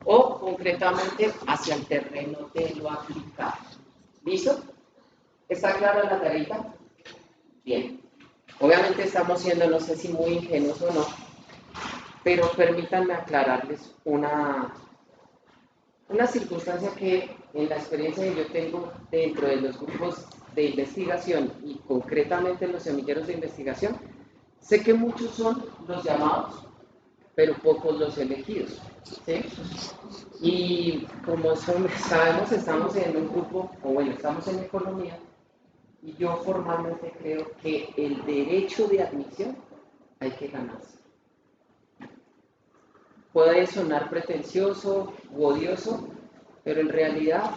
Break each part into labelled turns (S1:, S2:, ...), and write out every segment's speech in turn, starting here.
S1: o concretamente hacia el terreno de lo aplicado. ¿Listo? ¿Está clara la tarita? Bien. Obviamente estamos siendo, no sé si muy ingenuos o no, pero permítanme aclararles una circunstancia que en la experiencia que yo tengo dentro de los grupos de investigación y concretamente en los semilleros de investigación, sé que muchos son los llamados, pero pocos los elegidos. ¿Sí? Y como sabemos, estamos en un grupo, o bueno, estamos en economía, y yo formalmente creo que el derecho de admisión hay que ganarse. Puede sonar pretencioso u odioso, pero en realidad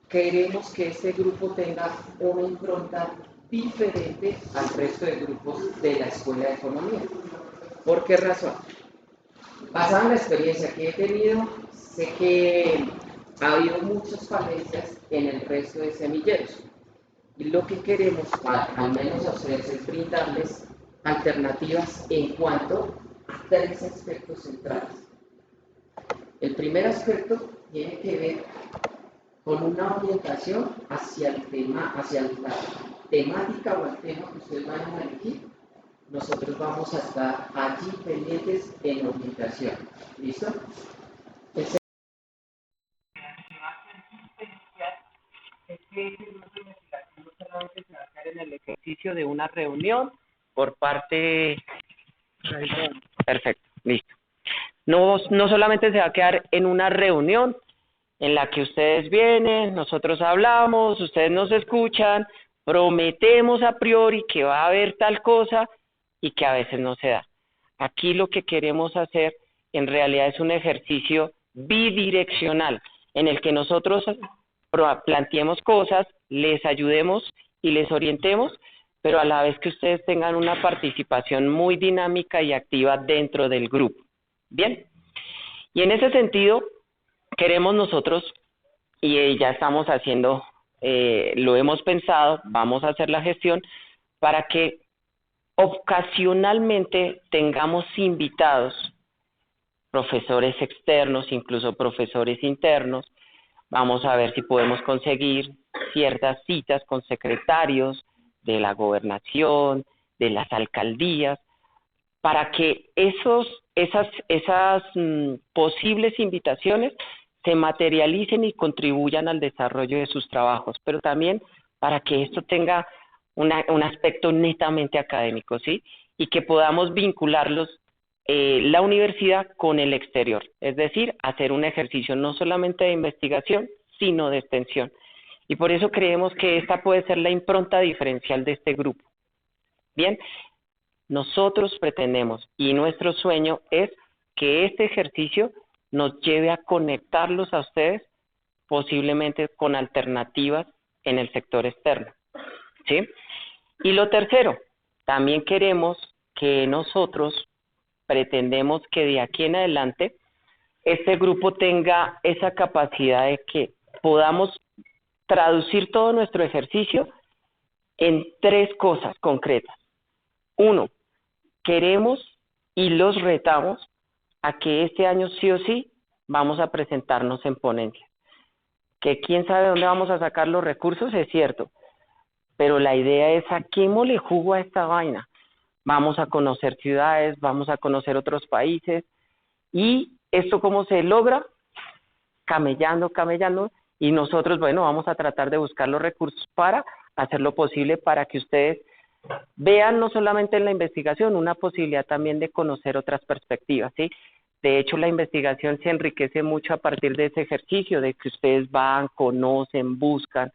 S1: queremos que este grupo tenga una impronta diferente al resto de grupos de la Escuela de Economía. ¿Por qué razón? Basada en la experiencia que he tenido, sé que ha habido muchas falencias en el resto de semilleros. Y lo que queremos, al menos a ustedes, es brindarles alternativas en cuanto a tres aspectos centrales. El primer aspecto tiene que ver con una orientación hacia el tema, hacia la temática o el tema que ustedes van a elegir. Nosotros vamos a estar allí pendientes en orientación. ¿Listo? El es que ese grupo de investigación no solamente se va a hacer en el ejercicio de una reunión por parte. Perfecto, listo. No solamente se va a quedar en una reunión en la que ustedes vienen, nosotros hablamos, ustedes nos escuchan, prometemos a priori que va a haber tal cosa y que a veces no se da. Aquí lo que queremos hacer en realidad es un ejercicio bidireccional en el que nosotros planteemos cosas, les ayudemos y les orientemos, pero a la vez que ustedes tengan una participación muy dinámica y activa dentro del grupo. Bien, y en ese sentido queremos nosotros, y ya estamos haciendo, lo hemos pensado, vamos a hacer la gestión para que ocasionalmente tengamos invitados, profesores externos, incluso profesores internos. Vamos a ver si podemos conseguir ciertas citas con secretarios de la gobernación, de las alcaldías, para que esas posibles invitaciones se materialicen y contribuyan al desarrollo de sus trabajos, pero también para que esto tenga un aspecto netamente académico, ¿sí? Y que podamos vincularlos la universidad con el exterior, es decir, hacer un ejercicio no solamente de investigación, sino de extensión. Y por eso creemos que esta puede ser la impronta diferencial de este grupo. Bien, nosotros pretendemos y nuestro sueño es que este ejercicio nos lleve a conectarlos a ustedes posiblemente con alternativas en el sector externo, ¿sí? Y lo tercero, también queremos que nosotros pretendemos que de aquí en adelante este grupo tenga esa capacidad de que podamos traducir todo nuestro ejercicio en tres cosas concretas. Uno, queremos y los retamos a que este año sí o sí vamos a presentarnos en ponencia. Que quién sabe dónde vamos a sacar los recursos, es cierto, pero la idea es saquémosle jugo a esta vaina. Vamos a conocer ciudades, vamos a conocer otros países, y esto cómo se logra, camellando, y nosotros, bueno, vamos a tratar de buscar los recursos para hacer lo posible para que ustedes vean no solamente en la investigación una posibilidad también de conocer otras perspectivas, ¿sí? De hecho, la investigación se enriquece mucho a partir de ese ejercicio, de que ustedes van, conocen, buscan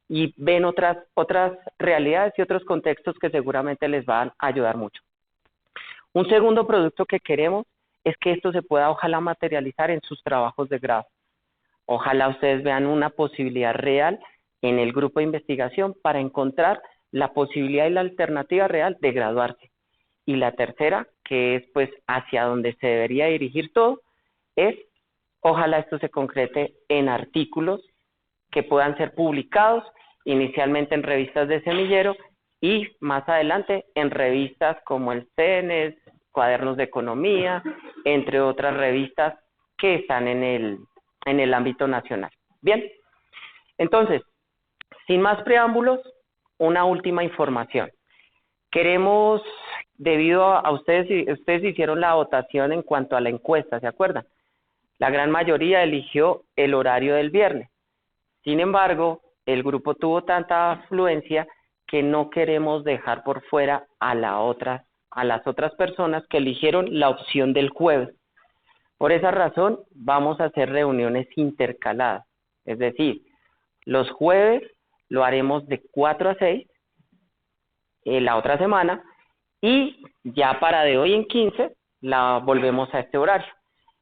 S1: y ven otras realidades y otros contextos que seguramente les van a ayudar mucho. Un segundo producto que queremos es que esto se pueda ojalá materializar en sus trabajos de grado. Ojalá ustedes vean una posibilidad real en el grupo de investigación para encontrar la posibilidad y la alternativa real de graduarse. Y la tercera, que es pues hacia donde se debería dirigir todo, es ojalá esto se concrete en artículos que puedan ser publicados inicialmente en revistas de semillero y más adelante en revistas como el CENES, Cuadernos de Economía, entre otras revistas que están en el ámbito nacional. Bien, entonces, sin más preámbulos, una última información. Queremos, debido a ustedes hicieron la votación en cuanto a la encuesta, ¿se acuerdan? La gran mayoría eligió el horario del viernes. Sin embargo, el grupo tuvo tanta afluencia que no queremos dejar por fuera a las otras personas que eligieron la opción del jueves. Por esa razón, vamos a hacer reuniones intercaladas. Es decir, los jueves lo haremos de 4 a 6 la otra semana y ya para de hoy en 15 la volvemos a este horario.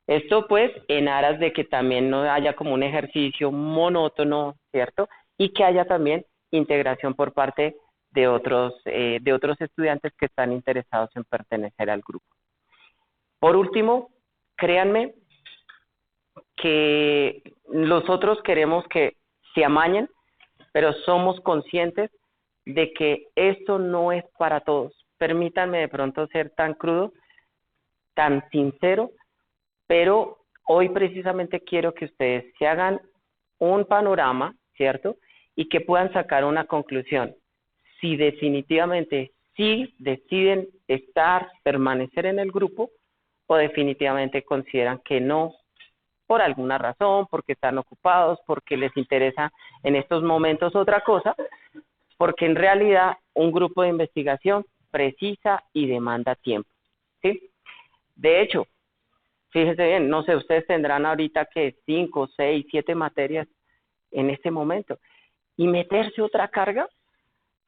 S1: Esto pues en aras de que también no haya como un ejercicio monótono, ¿cierto? Y que haya también integración por parte de otros estudiantes que están interesados en pertenecer al grupo. Por último, créanme que nosotros queremos que se amañen, pero somos conscientes de que esto no es para todos. Permítanme de pronto ser tan crudo, tan sincero, pero hoy precisamente quiero que ustedes se hagan un panorama, ¿cierto? Y que puedan sacar una conclusión. Si definitivamente sí deciden permanecer en el grupo, o definitivamente consideran que no, por alguna razón, porque están ocupados, porque les interesa en estos momentos otra cosa, porque en realidad un grupo de investigación precisa y demanda tiempo, ¿sí? De hecho, fíjense bien, no sé, ustedes tendrán ahorita que 5, 6, 7 materias en este momento, y meterse otra carga,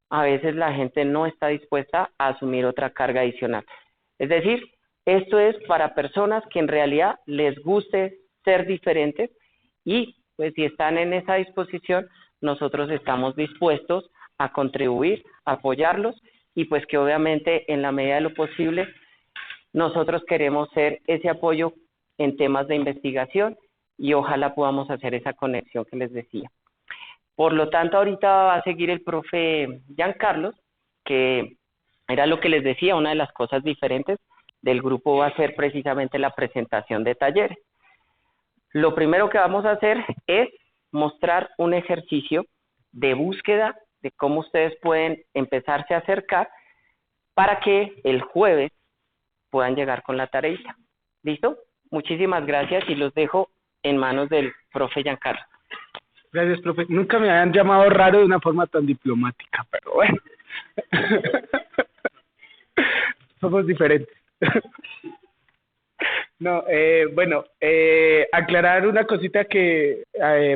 S1: a veces la gente no está dispuesta a asumir otra carga adicional. Es decir, esto es para personas que en realidad les guste ser diferentes y pues si están en esa disposición, nosotros estamos dispuestos a contribuir, a apoyarlos y pues que obviamente en la medida de lo posible nosotros queremos ser ese apoyo en temas de investigación y ojalá podamos hacer esa conexión que les decía. Por lo tanto, ahorita va a seguir el profe Giancarlos, que era lo que les decía, una de las cosas diferentes del grupo va a ser precisamente la presentación de talleres. Lo primero que vamos a hacer es mostrar un ejercicio de búsqueda de cómo ustedes pueden empezarse a acercar para que el jueves puedan llegar con la tareita. ¿Listo? Muchísimas gracias y los dejo en manos del profe Giancarlo.
S2: Gracias, profe. Nunca me habían llamado raro de una forma tan diplomática, pero bueno. Somos diferentes. No, bueno, aclarar una cosita que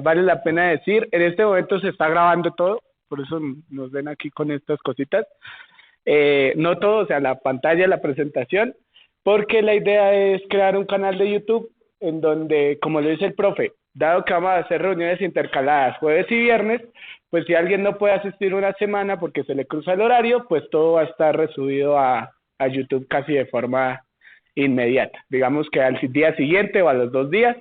S2: vale la pena decir. En este momento se está grabando todo, por eso nos ven aquí con estas cositas. No todo, o sea, la pantalla, la presentación, porque la idea es crear un canal de YouTube en donde, como le dice el profe, dado que vamos a hacer reuniones intercaladas jueves y viernes, pues si alguien no puede asistir una semana porque se le cruza el horario, pues todo va a estar resubido a YouTube casi de forma inmediata, digamos que al día siguiente o a los 2 días,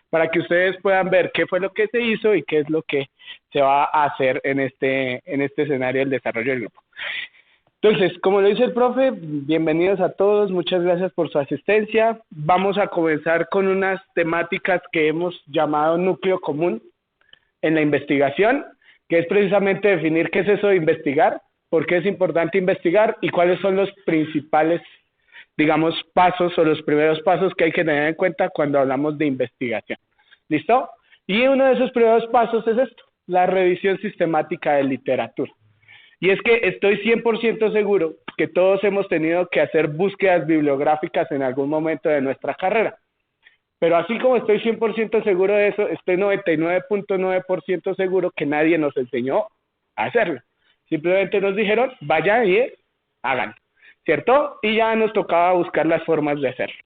S2: para que ustedes puedan ver qué fue lo que se hizo y qué es lo que se va a hacer en este escenario del desarrollo del grupo. Entonces, como lo dice el profe, bienvenidos a todos, muchas gracias por su asistencia. Vamos a comenzar con unas temáticas que hemos llamado núcleo común en la investigación, que es precisamente definir qué es eso de investigar, por qué es importante investigar y cuáles son los principales, digamos, pasos o los primeros pasos que hay que tener en cuenta cuando hablamos de investigación. ¿Listo? Y uno de esos primeros pasos es esto, la revisión sistemática de literatura. Y es que estoy 100% seguro que todos hemos tenido que hacer búsquedas bibliográficas en algún momento de nuestra carrera. Pero así como estoy 100% seguro de eso, estoy 99.9% seguro que nadie nos enseñó a hacerlo. Simplemente nos dijeron, vayan y hagan, ¿cierto? Y ya nos tocaba buscar las formas de hacerlo.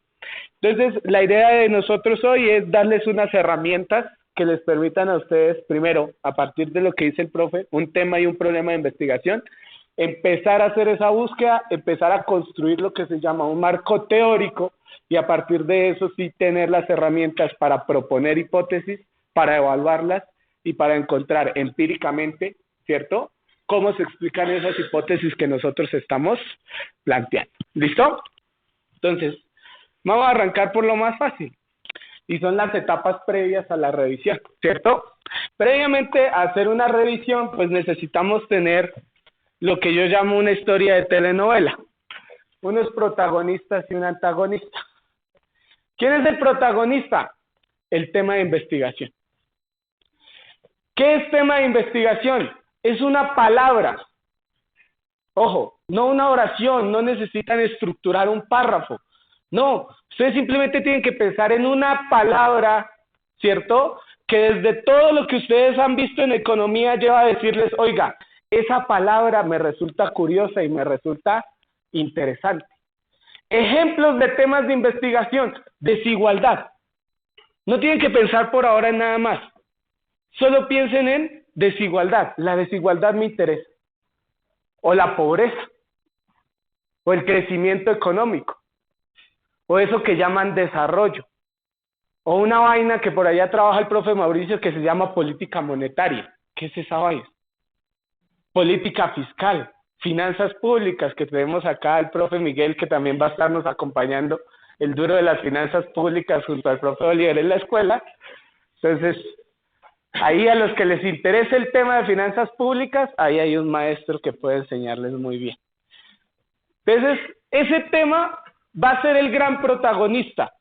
S2: Entonces, la idea de nosotros hoy es darles unas herramientas que les permitan a ustedes, primero, a partir de lo que dice el profe, un tema y un problema de investigación, empezar a hacer esa búsqueda, empezar a construir lo que se llama un marco teórico y a partir de eso sí tener las herramientas para proponer hipótesis, para evaluarlas y para encontrar empíricamente, ¿cierto?, cómo se explican esas hipótesis que nosotros estamos planteando. ¿Listo? Entonces, vamos a arrancar por lo más fácil. y son las etapas previas a la revisión, ¿cierto? Previamente a hacer una revisión, pues necesitamos tener lo que yo llamo una historia de telenovela, unos protagonistas y un antagonista. ¿Quién es el protagonista? El tema de investigación. ¿Qué es tema de investigación? Es una palabra. Ojo, no una oración, no necesitan estructurar un párrafo. No, ustedes simplemente tienen que pensar en una palabra, ¿cierto? Que desde todo lo que ustedes han visto en economía lleva a decirles, oiga, esa palabra me resulta curiosa y me resulta interesante. Ejemplos de temas de investigación, desigualdad. No tienen que pensar por ahora en nada más. Solo piensen en desigualdad. La desigualdad me interesa. O la pobreza. O el crecimiento económico. O eso que llaman desarrollo. O una vaina que por allá trabaja el profe Mauricio que se llama política monetaria. ¿Qué es esa vaina? Política fiscal. Finanzas públicas, que tenemos acá al profe Miguel, que también va a estarnos acompañando, el duro de las finanzas públicas junto al profe Oliver en la escuela. Entonces, ahí a los que les interese el tema de finanzas públicas, ahí hay un maestro que puede enseñarles muy bien. Entonces, ese tema va a ser el gran protagonista.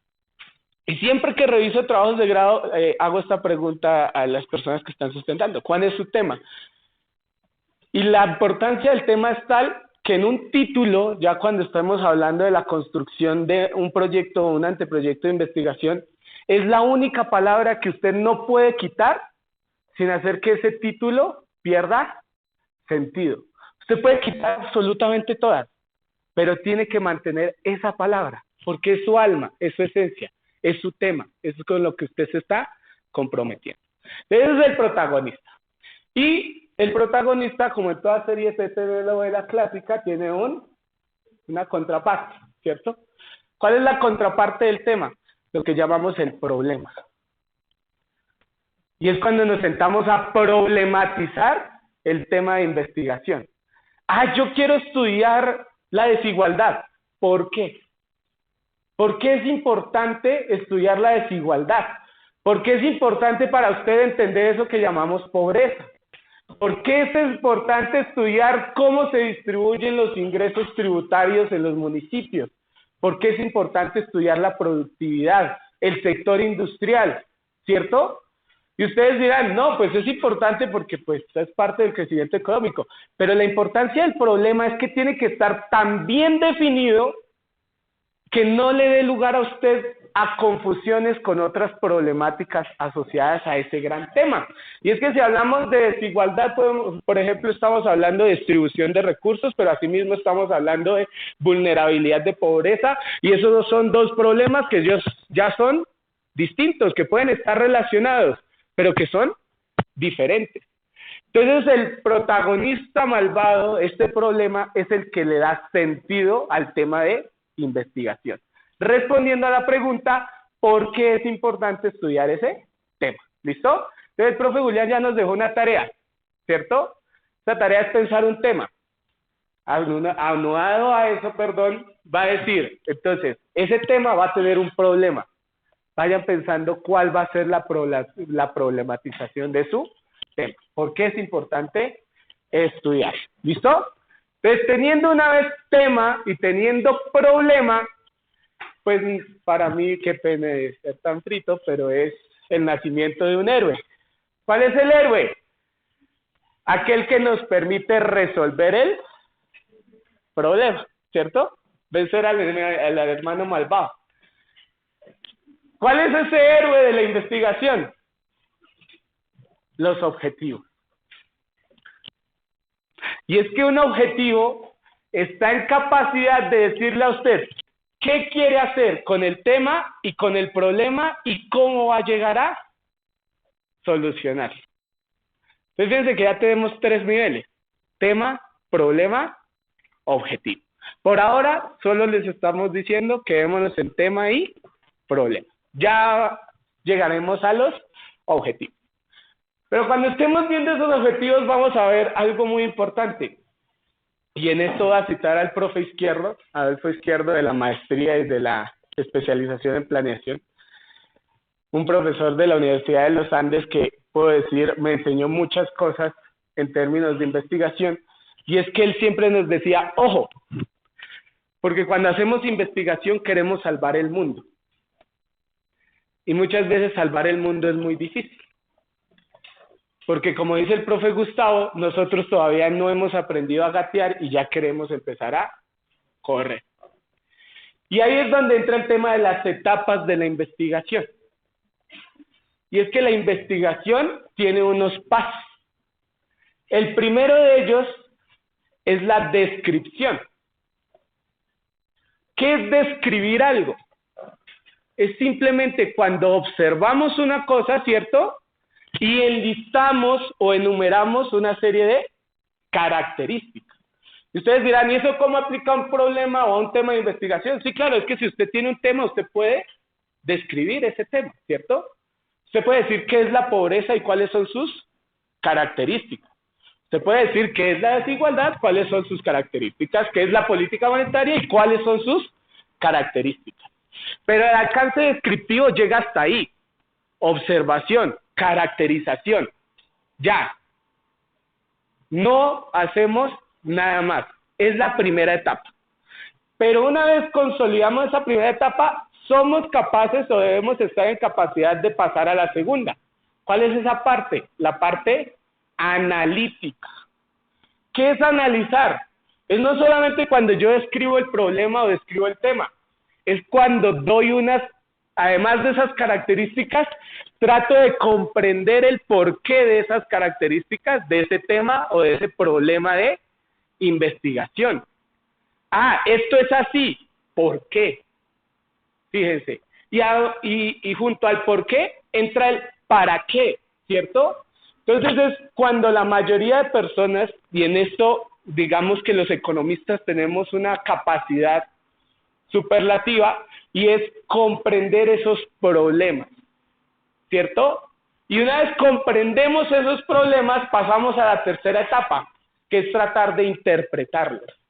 S2: Y siempre que reviso trabajos de grado, hago esta pregunta a las personas que están sustentando. ¿Cuál es su tema? Y la importancia del tema es tal que en un título, ya cuando estamos hablando de la construcción de un proyecto o un anteproyecto de investigación, es la única palabra que usted no puede quitar sin hacer que ese título pierda sentido. Usted puede quitar absolutamente todas, pero tiene que mantener esa palabra, porque es su alma, es su esencia, es su tema, es con lo que usted se está comprometiendo. Ese es el protagonista. Y el protagonista, como en toda serie de telenovela clásica, tiene una contraparte, ¿cierto? ¿Cuál es la contraparte del tema? Lo que llamamos el problema. Y es cuando nos sentamos a problematizar el tema de investigación. Ah, yo quiero estudiar la desigualdad. ¿Por qué? ¿Por qué es importante estudiar la desigualdad? ¿Por qué es importante para usted entender eso que llamamos pobreza? ¿Por qué es importante estudiar cómo se distribuyen los ingresos tributarios en los municipios? ¿Por qué es importante estudiar la productividad, el sector industrial? ¿Cierto? Y ustedes dirán, no, pues es importante porque pues es parte del crecimiento económico. Pero la importancia del problema es que tiene que estar tan bien definido que no le dé lugar a usted a confusiones con otras problemáticas asociadas a ese gran tema. Y es que si hablamos de desigualdad, por ejemplo, estamos hablando de distribución de recursos, pero asimismo estamos hablando de vulnerabilidad de pobreza, y esos son dos problemas que ya son distintos, que pueden estar relacionados, pero que son diferentes. Entonces, el protagonista malvado, este problema, es el que le da sentido al tema de investigación. Respondiendo a la pregunta, ¿por qué es importante estudiar ese tema? ¿Listo? Entonces, el profe Julián ya nos dejó una tarea, ¿cierto? Esa tarea es pensar un tema. Aunado a eso, va a decir, entonces, ese tema va a tener un problema. Vayan pensando cuál va a ser la problematización de su tema. ¿Por qué es importante estudiar? ¿Listo? Entonces, teniendo una vez tema y teniendo problema, pues para mí, qué pena de ser tan frito, pero es el nacimiento de un héroe. ¿Cuál es el héroe? Aquel que nos permite resolver el problema, ¿cierto? Vencer al hermano malvado. ¿Cuál es ese héroe de la investigación? Los objetivos. Y es que un objetivo está en capacidad de decirle a usted qué quiere hacer con el tema y con el problema y cómo va a llegar a solucionar. Entonces fíjense que ya tenemos 3 niveles: tema, problema, objetivo. Por ahora solo les estamos diciendo quedémonos en tema y problema. Ya llegaremos a los objetivos. Pero cuando estemos viendo esos objetivos vamos a ver algo muy importante. Y en esto voy a citar al profe Izquierdo, Adolfo Izquierdo, de la maestría y de la especialización en planeación. un profesor de la Universidad de los Andes que, puedo decir, me enseñó muchas cosas en términos de investigación, y es que él siempre nos decía, ojo, porque cuando hacemos investigación queremos salvar el mundo, y muchas veces salvar el mundo es muy difícil, porque como dice el profe Gustavo, nosotros todavía no hemos aprendido a gatear y ya queremos empezar a correr. Y ahí es donde entra el tema de las etapas de la investigación. Y es que la investigación tiene unos pasos. El primero de ellos es la descripción. ¿Qué es describir algo? Es simplemente cuando observamos una cosa, ¿cierto? Y enlistamos o enumeramos una serie de características. Y ustedes dirán, ¿y eso cómo aplica a un problema o a un tema de investigación? Sí, claro, es que si usted tiene un tema, usted puede describir ese tema, ¿cierto? Usted puede decir qué es la pobreza y cuáles son sus características. Usted puede decir qué es la desigualdad, cuáles son sus características, qué es la política monetaria y cuáles son sus características. Pero el alcance descriptivo llega hasta ahí. Observación, caracterización. Ya. No hacemos nada más. Es la primera etapa. Pero una vez consolidamos esa primera etapa, somos capaces o debemos estar en capacidad de pasar a la segunda. ¿Cuál es esa parte? La parte analítica. ¿Qué es analizar? Es no solamente cuando yo describo el problema o describo el tema, es cuando doy unas, además de esas características, trato de comprender el porqué de esas características, de ese tema o de ese problema de investigación. Ah, esto es así, ¿por qué? Fíjense, y junto al por qué entra el para qué, ¿cierto? Entonces es cuando la mayoría de personas, y en esto digamos que los economistas tenemos una capacidad superlativa, y es comprender esos problemas, ¿cierto? Y una vez comprendemos esos problemas, pasamos a la tercera etapa, que es tratar de interpretarlos.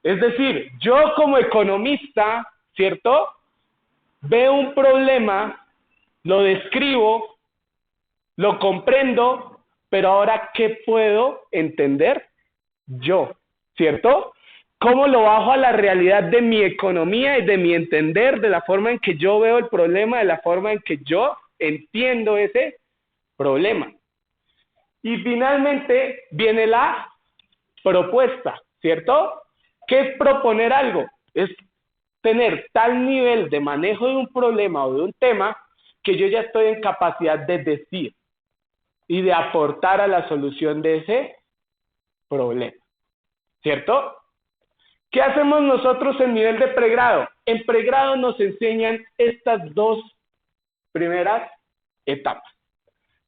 S2: Es decir, yo como economista, ¿cierto? Veo un problema, lo describo, lo comprendo, pero ahora, ¿qué puedo entender yo? ¿Cierto? ¿Cómo lo bajo a la realidad de mi economía y de mi entender, de la forma en que yo veo el problema, de la forma en que yo entiendo ese problema? Y finalmente viene la propuesta, ¿cierto? ¿Qué es proponer algo? Es tener tal nivel de manejo de un problema o de un tema que yo ya estoy en capacidad de decir y de aportar a la solución de ese problema, ¿cierto? ¿Qué hacemos nosotros en nivel de pregrado? En pregrado nos enseñan estas dos primeras etapas.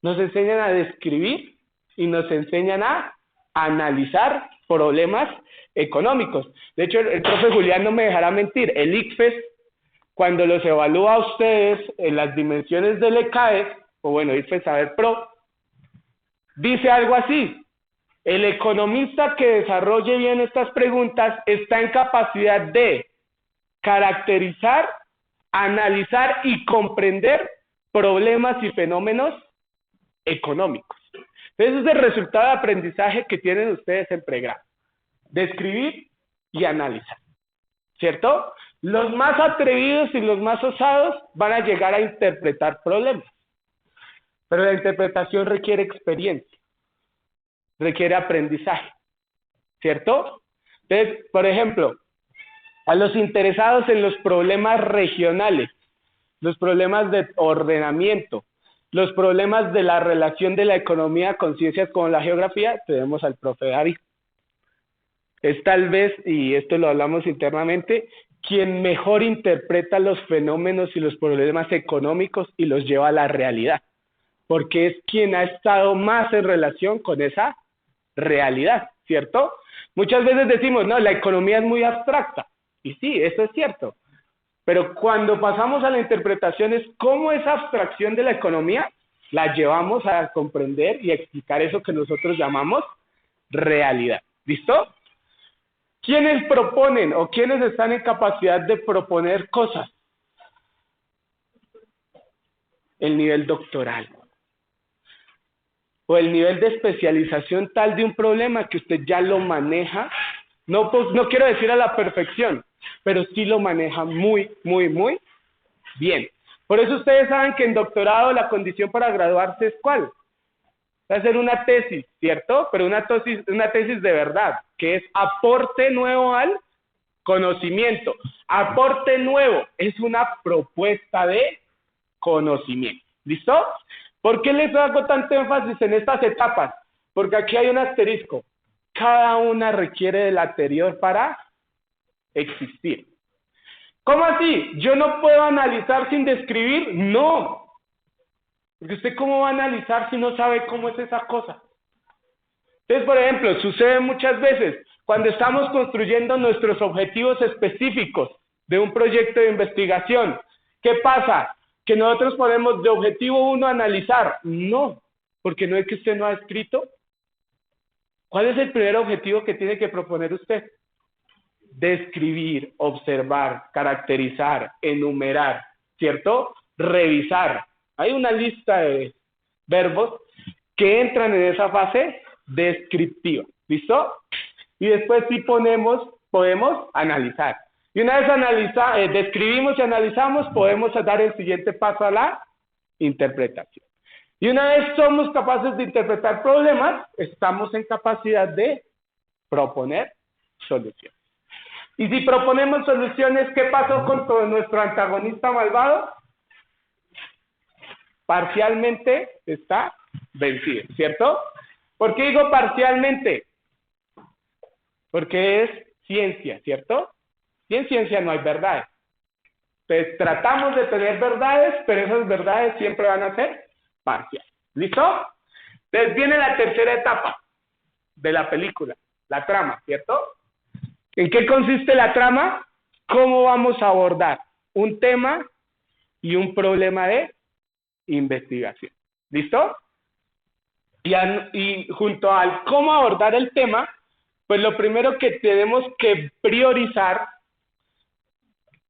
S2: Nos enseñan a describir y nos enseñan a analizar problemas económicos. De hecho, el profe Julián no me dejará mentir. El ICFES, cuando los evalúa a ustedes en las dimensiones del ECAE, o bueno, ICFES Saber Pro, dice algo así: el economista que desarrolle bien estas preguntas está en capacidad de caracterizar, analizar y comprender problemas y fenómenos económicos. Ese es el resultado de aprendizaje que tienen ustedes en pregrado. Describir y analizar, ¿cierto? Los más atrevidos y los más osados van a llegar a interpretar problemas. Pero la interpretación requiere experiencia, requiere aprendizaje, ¿cierto? Entonces, por ejemplo, a los interesados en los problemas regionales, los problemas de ordenamiento, los problemas de la relación de la economía con ciencias como la geografía, tenemos al profe David. Es tal vez, y esto lo hablamos internamente, quien mejor interpreta los fenómenos y los problemas económicos y los lleva a la realidad, porque es quien ha estado más en relación con esa realidad, ¿cierto? Muchas veces decimos, no, la economía es muy abstracta, y sí, eso es cierto, pero cuando pasamos a la interpretación es cómo esa abstracción de la economía la llevamos a comprender y a explicar eso que nosotros llamamos realidad, ¿listo? ¿Quiénes proponen o quiénes están en capacidad de proponer cosas? el nivel doctoral o el nivel de especialización tal de un problema que usted ya lo maneja, no, pues, no quiero decir a la perfección, pero sí lo maneja muy, muy, muy bien. Por eso ustedes saben que en doctorado la condición para graduarse es ¿cuál? Hacer una tesis, ¿cierto? Pero una tesis de verdad, que es aporte nuevo al conocimiento. Aporte nuevo es una propuesta de conocimiento. ¿Listo? ¿Por qué les hago tanto énfasis en estas etapas? Porque aquí hay un asterisco. Cada una requiere del anterior para existir. ¿Cómo así? ¿Yo no puedo analizar sin describir? No. Porque usted cómo va a analizar si no sabe cómo es esa cosa. Entonces, por ejemplo, sucede muchas veces cuando estamos construyendo nuestros objetivos específicos de un proyecto de investigación. ¿Qué pasa? Que nosotros podemos de objetivo 1 analizar. No, porque no es que usted no ha escrito. ¿Cuál es el primer objetivo que tiene que proponer usted? Describir, observar, caracterizar, enumerar, ¿cierto? Revisar. Hay una lista de verbos que entran en esa fase descriptiva. ¿Listo? Y después sí podemos analizar. Y una vez describimos y analizamos, podemos dar el siguiente paso a la interpretación. Y una vez somos capaces de interpretar problemas, estamos en capacidad de proponer soluciones. Y si proponemos soluciones, ¿qué pasó con todo nuestro antagonista malvado? Parcialmente está vencido, ¿cierto? ¿Por qué digo parcialmente? Porque es ciencia, ¿cierto? Y en ciencia no hay verdades. Entonces tratamos de tener verdades, pero esas verdades siempre van a ser parciales. ¿Listo? Entonces viene la tercera etapa de la película, la trama, ¿cierto? ¿En qué consiste la trama? ¿Cómo vamos a abordar un tema y un problema de investigación? ¿Listo? Y junto al cómo abordar el tema, pues lo primero que tenemos que priorizar,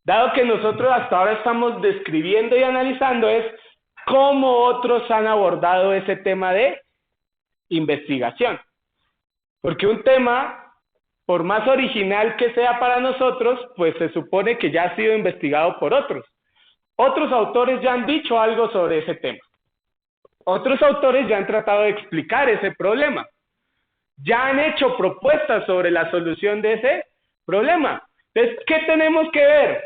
S2: dado que nosotros hasta ahora estamos describiendo y analizando, es cómo otros han abordado ese tema de investigación. Porque un tema, por más original que sea para nosotros, pues se supone que ya ha sido investigado por otros. Otros autores ya han dicho algo sobre ese tema. Otros autores ya han tratado de explicar ese problema. Ya han hecho propuestas sobre la solución de ese problema. Entonces, ¿qué tenemos que ver?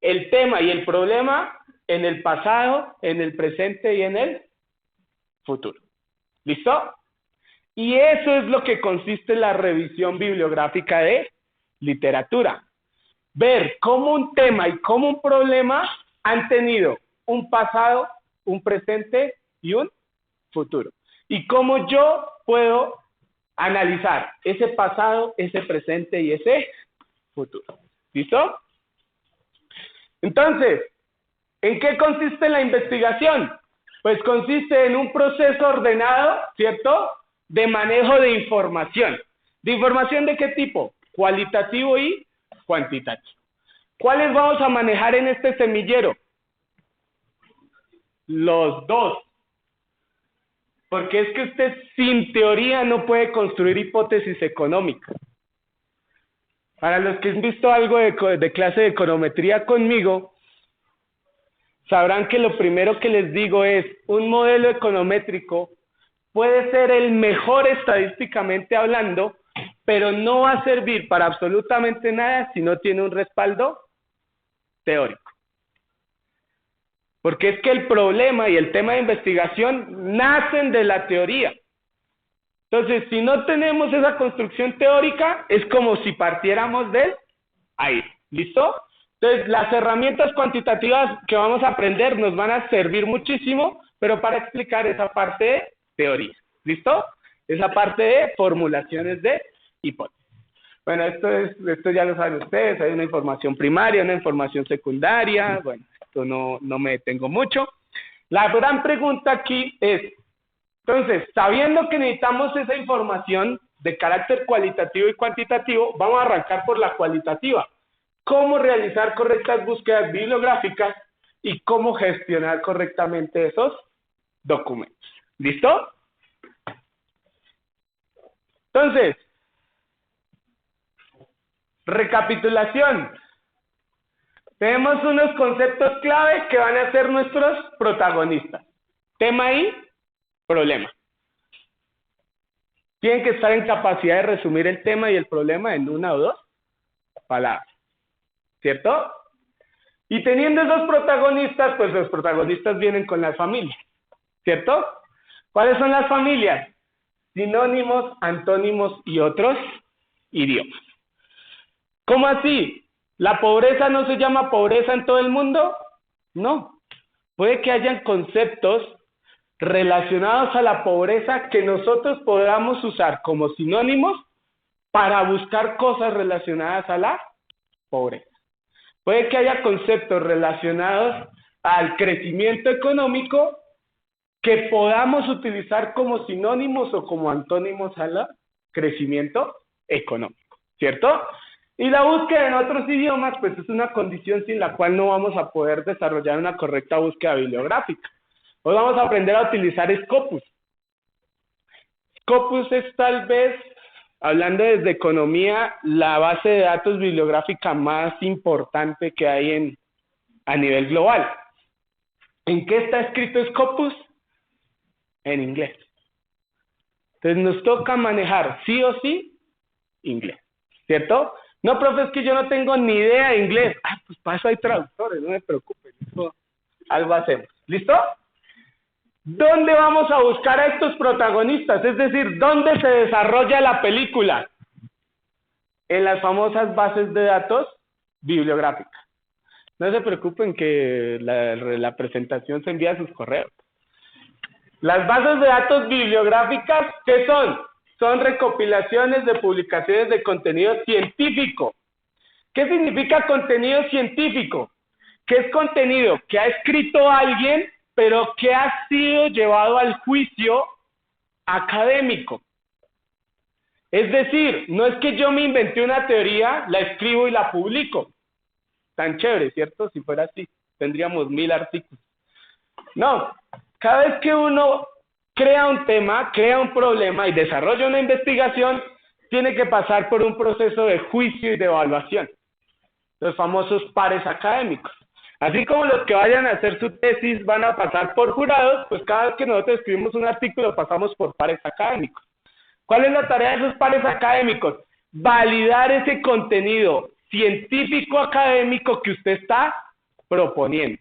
S2: El tema y el problema en el pasado, en el presente y en el futuro. ¿Listo? Y eso es lo que consiste en la revisión bibliográfica de literatura. Ver cómo un tema y cómo un problema han tenido un pasado, un presente y un futuro. Y cómo yo puedo analizar ese pasado, ese presente y ese futuro. ¿Listo? Entonces, ¿en qué consiste la investigación? Pues consiste en un proceso ordenado, ¿cierto?, de manejo de información. ¿De información de qué tipo? Cualitativo y cuantitativo. ¿Cuáles vamos a manejar en este semillero? Los dos. Porque es que usted sin teoría no puede construir hipótesis económicas. Para los que han visto algo de clase de econometría conmigo, sabrán que lo primero que les digo es, un modelo econométrico puede ser el mejor estadísticamente hablando, pero no va a servir para absolutamente nada si no tiene un respaldo teórico. Porque es que el problema y el tema de investigación nacen de la teoría. Entonces, si no tenemos esa construcción teórica, es como si partiéramos del aire. ¿Listo? Entonces, las herramientas cuantitativas que vamos a aprender nos van a servir muchísimo, pero para explicar esa parte de teoría. ¿Listo? Esa parte de formulaciones de hipótesis. Bueno, esto ya lo saben ustedes, hay una información primaria, una información secundaria, bueno, esto no me detengo mucho. La gran pregunta aquí es, entonces, sabiendo que necesitamos esa información de carácter cualitativo y cuantitativo, vamos a arrancar por la cualitativa. ¿Cómo realizar correctas búsquedas bibliográficas y cómo gestionar correctamente esos documentos. ¿Listo? Entonces, recapitulación. Tenemos unos conceptos clave que van a ser nuestros protagonistas. Tema y problema. Tienen que estar en capacidad de resumir el tema y el problema en una o dos palabras. ¿Cierto? Y teniendo esos protagonistas, pues los protagonistas vienen con las familias. ¿Cierto? ¿Cuáles son las familias? Sinónimos, antónimos y otros idiomas. ¿Cómo así? ¿La pobreza no se llama pobreza en todo el mundo? No. Puede que hayan conceptos relacionados a la pobreza que nosotros podamos usar como sinónimos para buscar cosas relacionadas a la pobreza. Puede que haya conceptos relacionados al crecimiento económico que podamos utilizar como sinónimos o como antónimos al crecimiento económico, ¿cierto? Y la búsqueda en otros idiomas, pues es una condición sin la cual no vamos a poder desarrollar una correcta búsqueda bibliográfica. Hoy vamos a aprender a utilizar Scopus. Scopus es tal vez, hablando desde economía, la base de datos bibliográfica más importante que hay a nivel global. ¿En qué está escrito Scopus? En inglés. Entonces nos toca manejar sí o sí inglés, ¿cierto? No, profe, es que yo no tengo ni idea de inglés. Ah, pues para eso hay traductores, no me preocupen, eso algo hacemos. ¿Listo? ¿Dónde vamos a buscar a estos protagonistas? Es decir, ¿dónde se desarrolla la película? En las famosas bases de datos bibliográficas. No se preocupen que la presentación se envía a sus correos. Las bases de datos bibliográficas, ¿qué son? Son recopilaciones de publicaciones de contenido científico. ¿Qué significa contenido científico? Que es contenido que ha escrito alguien, pero que ha sido llevado al juicio académico. Es decir, no es que yo me inventé una teoría, la escribo y la publico. Tan chévere, ¿cierto? Si fuera así, tendríamos 1000 artículos. No, cada vez que uno crea un tema, crea un problema y desarrolla una investigación, tiene que pasar por un proceso de juicio y de evaluación. Los famosos pares académicos. Así como los que vayan a hacer su tesis van a pasar por jurados, pues cada vez que nosotros escribimos un artículo pasamos por pares académicos. ¿Cuál es la tarea de esos pares académicos? Validar ese contenido científico académico que usted está proponiendo.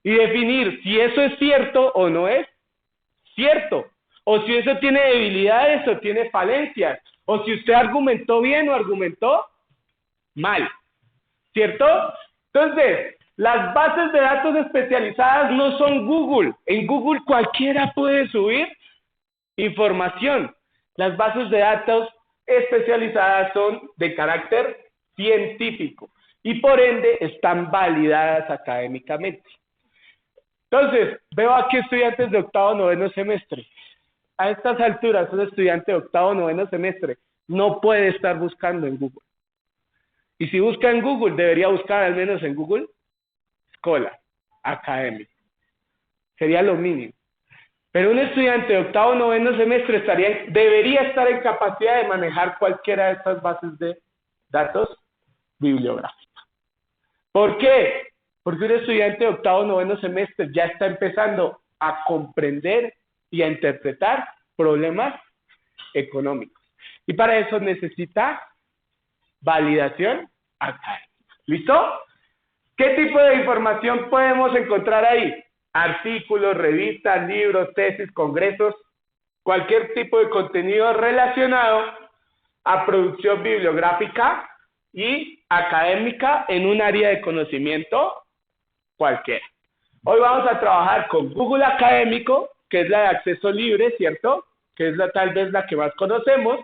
S2: Y definir si eso es cierto o no es cierto. O si eso tiene debilidades o tiene falencias. O si usted argumentó bien o argumentó mal. ¿Cierto? Entonces, las bases de datos especializadas no son Google. En Google cualquiera puede subir información. Las bases de datos especializadas son de carácter científico y por ende están validadas académicamente. Entonces, veo aquí estudiantes de octavo, noveno semestre. A estas alturas, un estudiante de octavo, noveno semestre no puede estar buscando en Google. Y si busca en Google, debería buscar al menos en Google Scholar, académico. Sería lo mínimo. Pero un estudiante de octavo, noveno semestre debería estar en capacidad de manejar cualquiera de estas bases de datos bibliográficas. ¿Por qué? Porque un estudiante de octavo, noveno semestre ya está empezando a comprender y a interpretar problemas económicos. Y para eso necesita validación académica. ¿Listo? ¿Qué tipo de información podemos encontrar ahí? Artículos, revistas, libros, tesis, congresos, cualquier tipo de contenido relacionado a producción bibliográfica y académica en un área de conocimiento cualquiera. Hoy vamos a trabajar con Google Académico, que es la de acceso libre, ¿cierto? Que es tal vez la que más conocemos,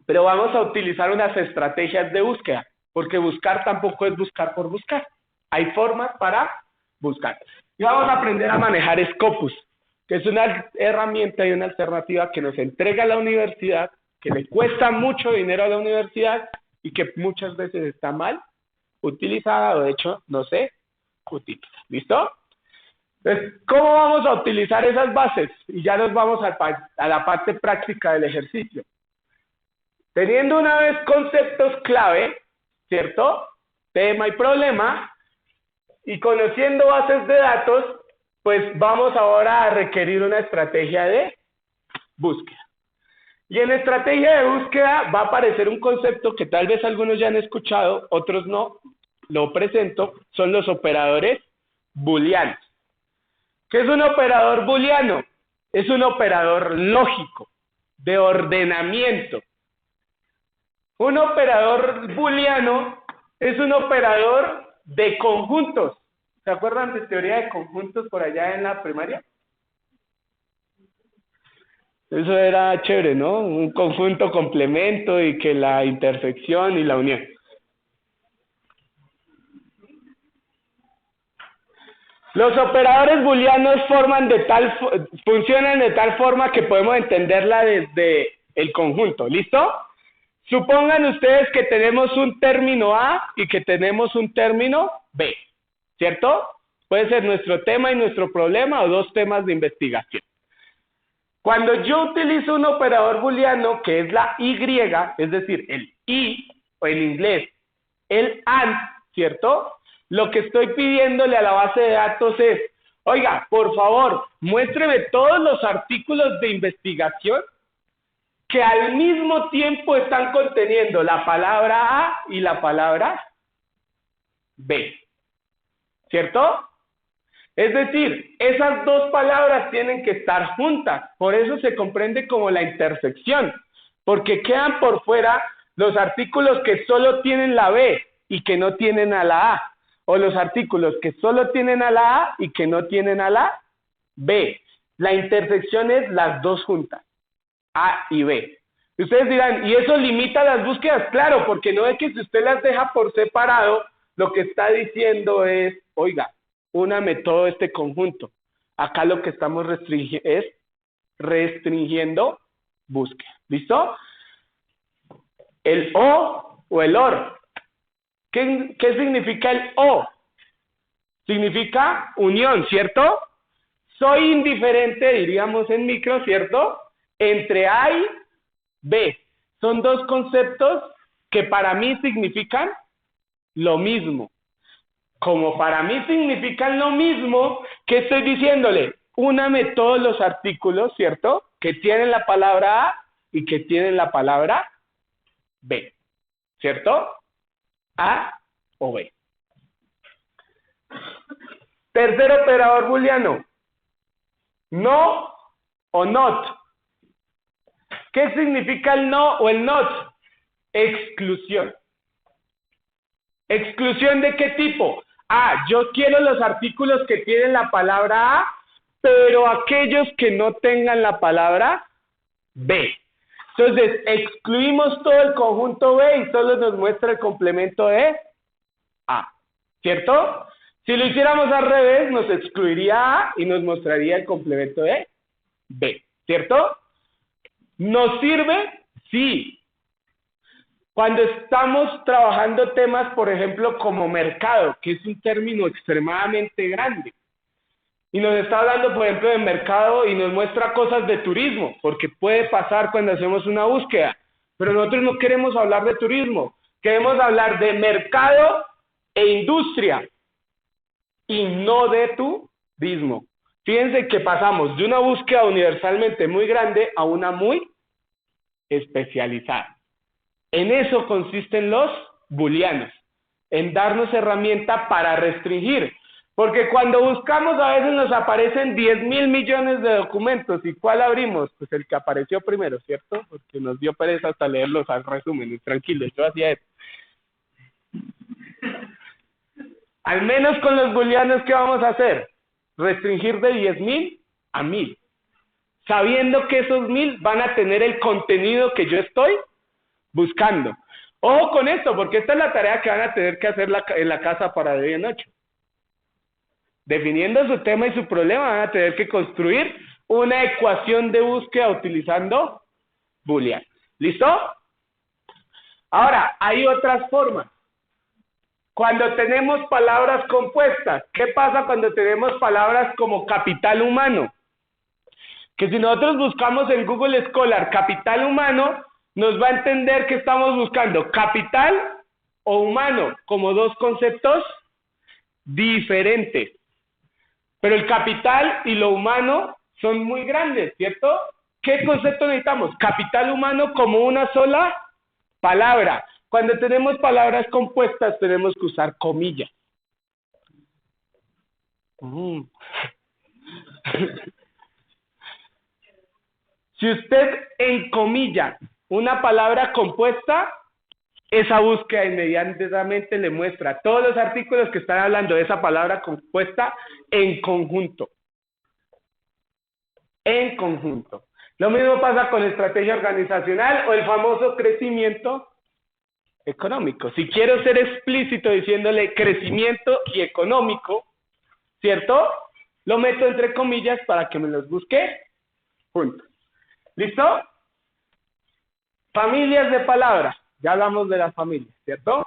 S2: pero vamos a utilizar unas estrategias de búsqueda, porque buscar tampoco es buscar por buscar. Hay formas para buscar. Y vamos a aprender a manejar Scopus, que es una herramienta y una alternativa que nos entrega la universidad, que le cuesta mucho dinero a la universidad y que muchas veces está mal utilizada, o de hecho no se utiliza. ¿Listo? Entonces, ¿cómo vamos a utilizar esas bases? Y ya nos vamos a la parte práctica del ejercicio. Teniendo una vez conceptos clave, ¿cierto? Tema y problema, y conociendo bases de datos, pues vamos ahora a requerir una estrategia de búsqueda. Y en estrategia de búsqueda va a aparecer un concepto que tal vez algunos ya han escuchado, otros no, lo presento, son los operadores booleanos. ¿Qué es un operador booleano? Es un operador lógico, de ordenamiento. Un operador booleano es un operador de conjuntos. ¿Se acuerdan de teoría de conjuntos por allá en la primaria? Eso era chévere, ¿no? Un conjunto complemento y que la intersección y la unión. Los operadores booleanos funcionan de tal forma que podemos entenderla desde el conjunto. ¿Listo? Supongan ustedes que tenemos un término A y que tenemos un término B, ¿cierto? Puede ser nuestro tema y nuestro problema o dos temas de investigación. Cuando yo utilizo un operador booleano que es la Y, es decir, el y, o en inglés, el AND, ¿cierto? Lo que estoy pidiéndole a la base de datos es, oiga, por favor, muéstreme todos los artículos de investigación que al mismo tiempo están conteniendo la palabra A y la palabra B, ¿cierto? Es decir, esas dos palabras tienen que estar juntas, por eso se comprende como la intersección, porque quedan por fuera los artículos que solo tienen la B y que no tienen a la A, o los artículos que solo tienen a la A y que no tienen a la B. La intersección es las dos juntas, A y B. Y ustedes dirán, ¿y eso limita las búsquedas? Claro, porque no es que si usted las deja por separado, lo que está diciendo es, oiga, úname todo este conjunto. Acá lo que estamos restringiendo búsqueda. ¿Listo? El o el OR. ¿Qué significa el O? Significa unión, ¿cierto? Soy indiferente, diríamos en micro, ¿cierto? Entre A y B. Son dos conceptos que para mí significan lo mismo. Como para mí significan lo mismo, ¿qué estoy diciéndole? Úname todos los artículos, ¿cierto? Que tienen la palabra A y que tienen la palabra B, ¿cierto? A o B. Tercer operador booleano. No o not. ¿Qué significa el no o el not? Exclusión. ¿Exclusión de qué tipo? Yo quiero los artículos que tienen la palabra A, pero aquellos que no tengan la palabra B. Entonces, excluimos todo el conjunto B y solo nos muestra el complemento de A, ¿cierto? Si lo hiciéramos al revés, nos excluiría A y nos mostraría el complemento de B, ¿cierto? ¿Nos sirve? Sí. Cuando estamos trabajando temas, por ejemplo, como mercado, que es un término extremadamente grande, y nos está hablando, por ejemplo, de mercado y nos muestra cosas de turismo, porque puede pasar cuando hacemos una búsqueda, pero nosotros no queremos hablar de turismo, queremos hablar de mercado e industria, y no de turismo. Fíjense que pasamos de una búsqueda universalmente muy grande a una muy especializada. En eso consisten los booleanos, en darnos herramienta para restringir. Porque cuando buscamos a veces nos aparecen 10.000 millones de documentos. ¿Y cuál abrimos? Pues el que apareció primero, ¿cierto? Porque nos dio pereza hasta leerlos al resumen. Tranquilo, yo hacía eso. Al menos con los booleanos, ¿qué vamos a hacer? Restringir de 10.000 a 1.000. Sabiendo que esos 1.000 van a tener el contenido que yo estoy buscando. Ojo con esto, porque esta es la tarea que van a tener que hacer en la casa para de hoy en 8. Definiendo su tema y su problema, van a tener que construir una ecuación de búsqueda utilizando booleanos. ¿Listo? Ahora, hay otras formas. Cuando tenemos palabras compuestas, ¿qué pasa cuando tenemos palabras como capital humano? Que si nosotros buscamos en Google Scholar capital humano, nos va a entender que estamos buscando capital o humano como dos conceptos diferentes. Pero el capital y lo humano son muy grandes, ¿cierto? ¿Qué concepto necesitamos? Capital humano como una sola palabra. Cuando tenemos palabras compuestas tenemos que usar comillas. Si usted encomilla una palabra compuesta, esa búsqueda inmediatamente le muestra todos los artículos que están hablando de esa palabra compuesta en conjunto. En conjunto. Lo mismo pasa con estrategia organizacional o el famoso crecimiento económico. Si quiero ser explícito diciéndole crecimiento y económico, ¿cierto? Lo meto entre comillas para que me los busque juntos. ¿Listo? Familias de palabras. Ya hablamos de las familias, ¿cierto?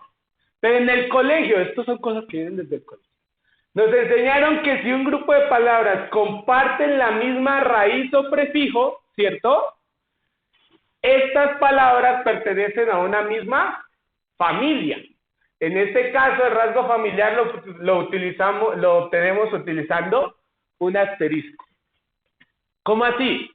S2: Pero en el colegio, estas son cosas que vienen desde el colegio. Nos enseñaron que si un grupo de palabras comparten la misma raíz o prefijo, ¿cierto? Estas palabras pertenecen a una misma familia. En este caso, el rasgo familiar lo obtenemos utilizando un asterisco. ¿Cómo así?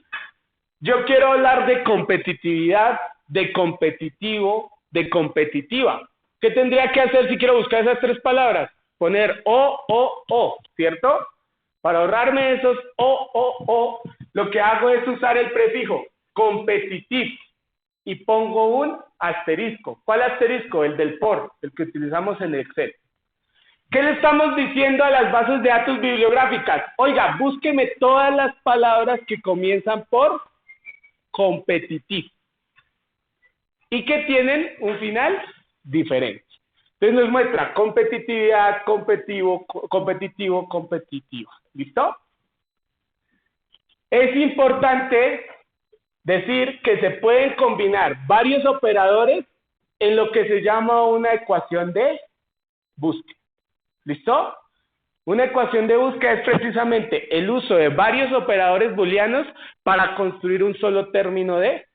S2: Yo quiero hablar de competitividad, de competitivo, de competitiva. ¿Qué tendría que hacer si quiero buscar esas tres palabras? Poner o, ¿cierto? Para ahorrarme esos o, lo que hago es usar el prefijo competitivo y pongo un asterisco. ¿Cuál asterisco? El del por, el que utilizamos en Excel. ¿Qué le estamos diciendo a las bases de datos bibliográficas? Oiga, búsqueme todas las palabras que comienzan por competitivo y que tienen un final diferente. Entonces nos muestra competitividad, competitivo, competitiva. ¿Listo? Es importante decir que se pueden combinar varios operadores en lo que se llama una ecuación de búsqueda. ¿Listo? Una ecuación de búsqueda es precisamente el uso de varios operadores booleanos para construir un solo término de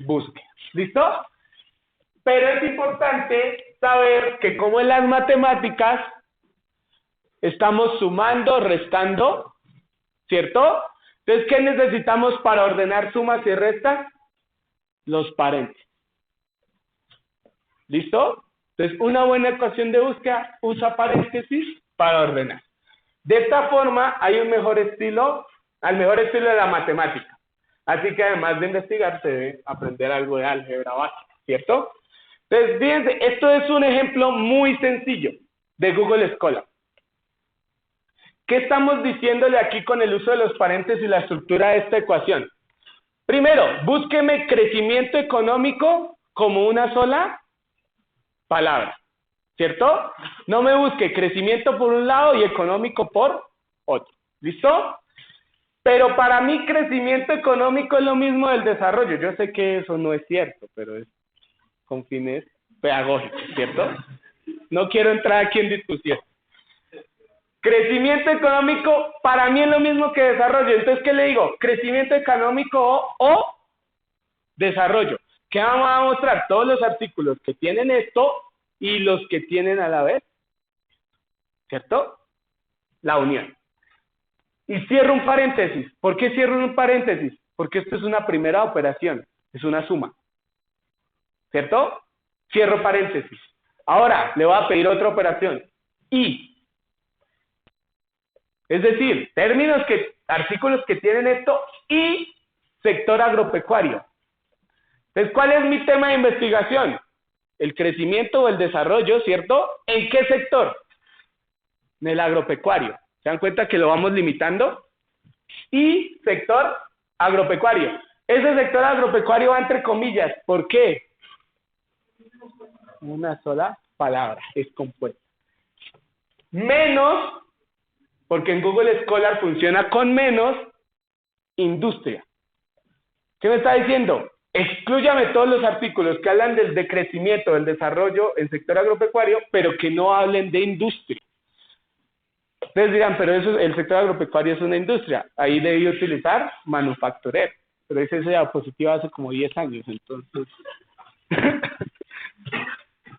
S2: búsqueda. ¿Listo? Pero es importante saber que como en las matemáticas estamos sumando, restando, ¿cierto? Entonces, ¿qué necesitamos para ordenar sumas y restas? Los paréntesis. ¿Listo? Entonces, una buena ecuación de búsqueda usa paréntesis para ordenar. De esta forma, hay un mejor estilo, al mejor estilo de la matemática. Así que además de investigar, se debe aprender algo de álgebra básica, ¿cierto? Entonces, fíjense, esto es un ejemplo muy sencillo de Google Scholar. ¿Qué estamos diciéndole aquí con el uso de los paréntesis y la estructura de esta ecuación? Primero, búsqueme crecimiento económico como una sola palabra, ¿cierto? No me busque crecimiento por un lado y económico por otro. ¿Listo? Pero para mí crecimiento económico es lo mismo del desarrollo. Yo sé que eso no es cierto, pero es con fines pedagógicos, ¿cierto? No quiero entrar aquí en discusión. Crecimiento económico para mí es lo mismo que desarrollo. Entonces, ¿qué le digo? Crecimiento económico o desarrollo. ¿Qué vamos a mostrar? Todos los artículos que tienen esto y los que tienen a la vez, ¿cierto? La unión. Y cierro un paréntesis. ¿Por qué cierro un paréntesis? Porque esto es una primera operación, es una suma. ¿Cierto? Cierro paréntesis. Ahora, le voy a pedir otra operación. Y. Es decir, artículos que tienen esto y sector agropecuario. Entonces, ¿cuál es mi tema de investigación? El crecimiento o el desarrollo, ¿cierto? ¿En qué sector? En el agropecuario. ¿Se dan cuenta que lo vamos limitando? Y sector agropecuario. Ese sector agropecuario va entre comillas. ¿Por qué? Una sola palabra, es compuesta. Menos, porque en Google Scholar funciona con menos, industria. ¿Qué me está diciendo? Exclúyame todos los artículos que hablan del decrecimiento, del desarrollo en sector agropecuario, pero que no hablen de industria. Ustedes dirán, pero eso, el sector agropecuario es una industria. Ahí debí utilizar manufacturero. Pero esa diapositiva hace como 10 años, entonces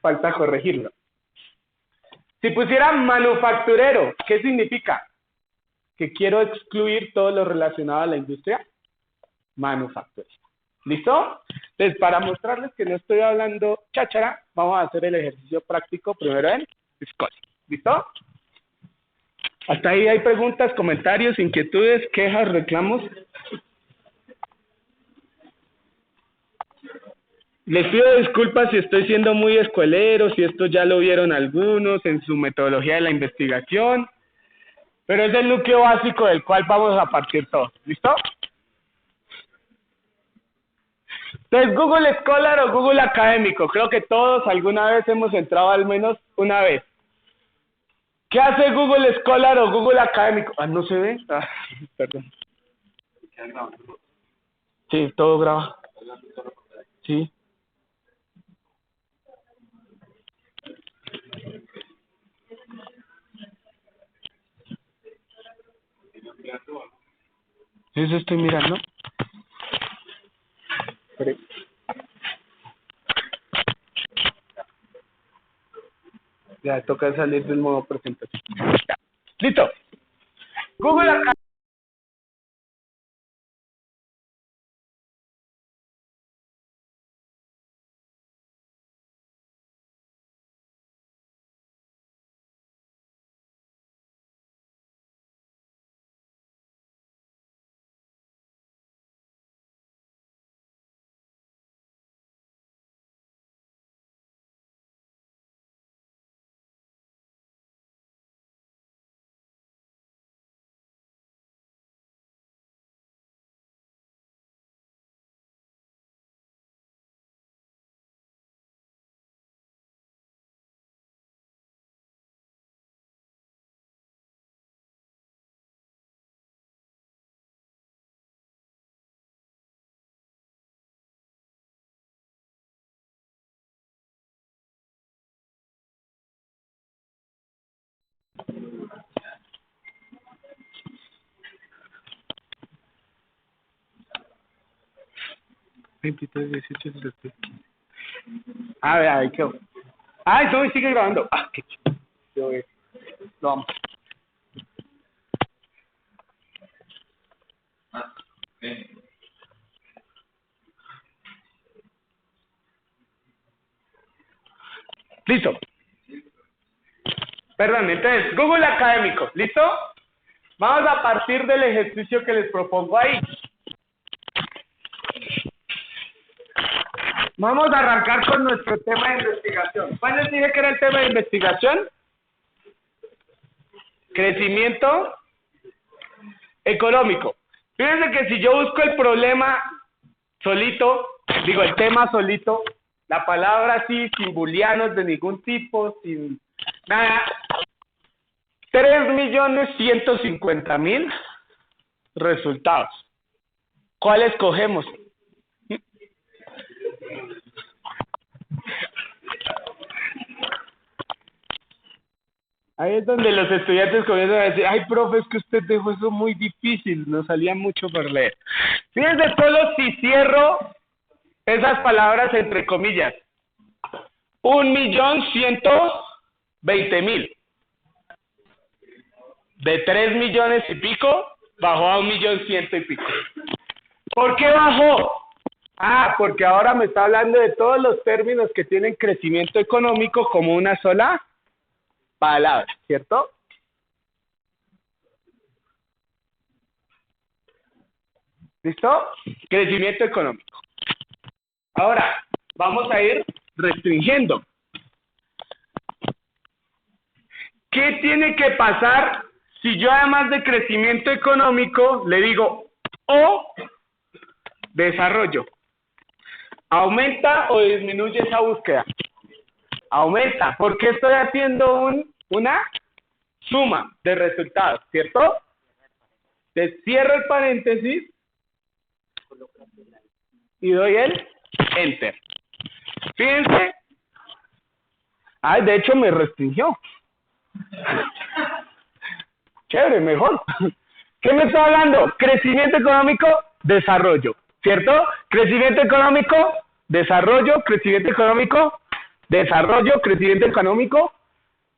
S2: falta corregirlo. Si pusiera manufacturero, ¿qué significa? Que quiero excluir todo lo relacionado a la industria manufacturera. ¿Listo? Entonces, para mostrarles que no estoy hablando cháchara, vamos a hacer el ejercicio práctico primero en Scholar. ¿Listo? Hasta ahí hay preguntas, comentarios, inquietudes, quejas, reclamos. Les pido disculpas si estoy siendo muy escuelero, si esto ya lo vieron algunos en su metodología de la investigación, pero es el núcleo básico del cual vamos a partir todos. ¿Listo? Entonces, Google Scholar o Google Académico, creo que todos alguna vez hemos entrado al menos una vez. ¿Qué hace Google Scholar o Google Académico? Ah, ¿no se ve? Ah, perdón. Sí, todo graba. Sí. Eso estoy mirando. Ya, toca salir del modo presentación. Ya. Listo. Google Académico. A ver, ahí quedó. Ah, entonces sigue grabando. Ah, qué chido. Lo vamos. Listo. Perdón, entonces, Google Académico, ¿listo? Vamos a partir del ejercicio que les propongo ahí. Vamos a arrancar con nuestro tema de investigación. ¿Cuál les dije que era el tema de investigación? Crecimiento económico. Fíjense que si yo busco el problema solito, digo el tema solito, la palabra así, sin booleanos de ningún tipo, sin nada, 3.150.000 resultados. ¿Cuál escogemos? Ahí es donde los estudiantes comienzan a decir, ay, profe, es que usted dejó eso muy difícil, nos salía mucho por leer. Fíjense solo si cierro esas palabras entre comillas. 1.120.000. De 3 millones y pico, bajó a 1.100.000 y pico. ¿Por qué bajó? Ah, porque ahora me está hablando de todos los términos que tienen crecimiento económico como una sola palabra, ¿cierto? ¿Listo? Crecimiento económico. Ahora, vamos a ir restringiendo. ¿Qué tiene que pasar si yo además de crecimiento económico le digo o desarrollo? ¿Aumenta o disminuye esa búsqueda? Aumenta, porque estoy haciendo una suma de resultados, ¿cierto? Te cierro el paréntesis y doy el Enter. Fíjense. Ay, de hecho me restringió. Chévere, mejor. ¿Qué me está hablando? Crecimiento económico, desarrollo, ¿cierto? Crecimiento económico, desarrollo, crecimiento económico, desarrollo, crecimiento económico,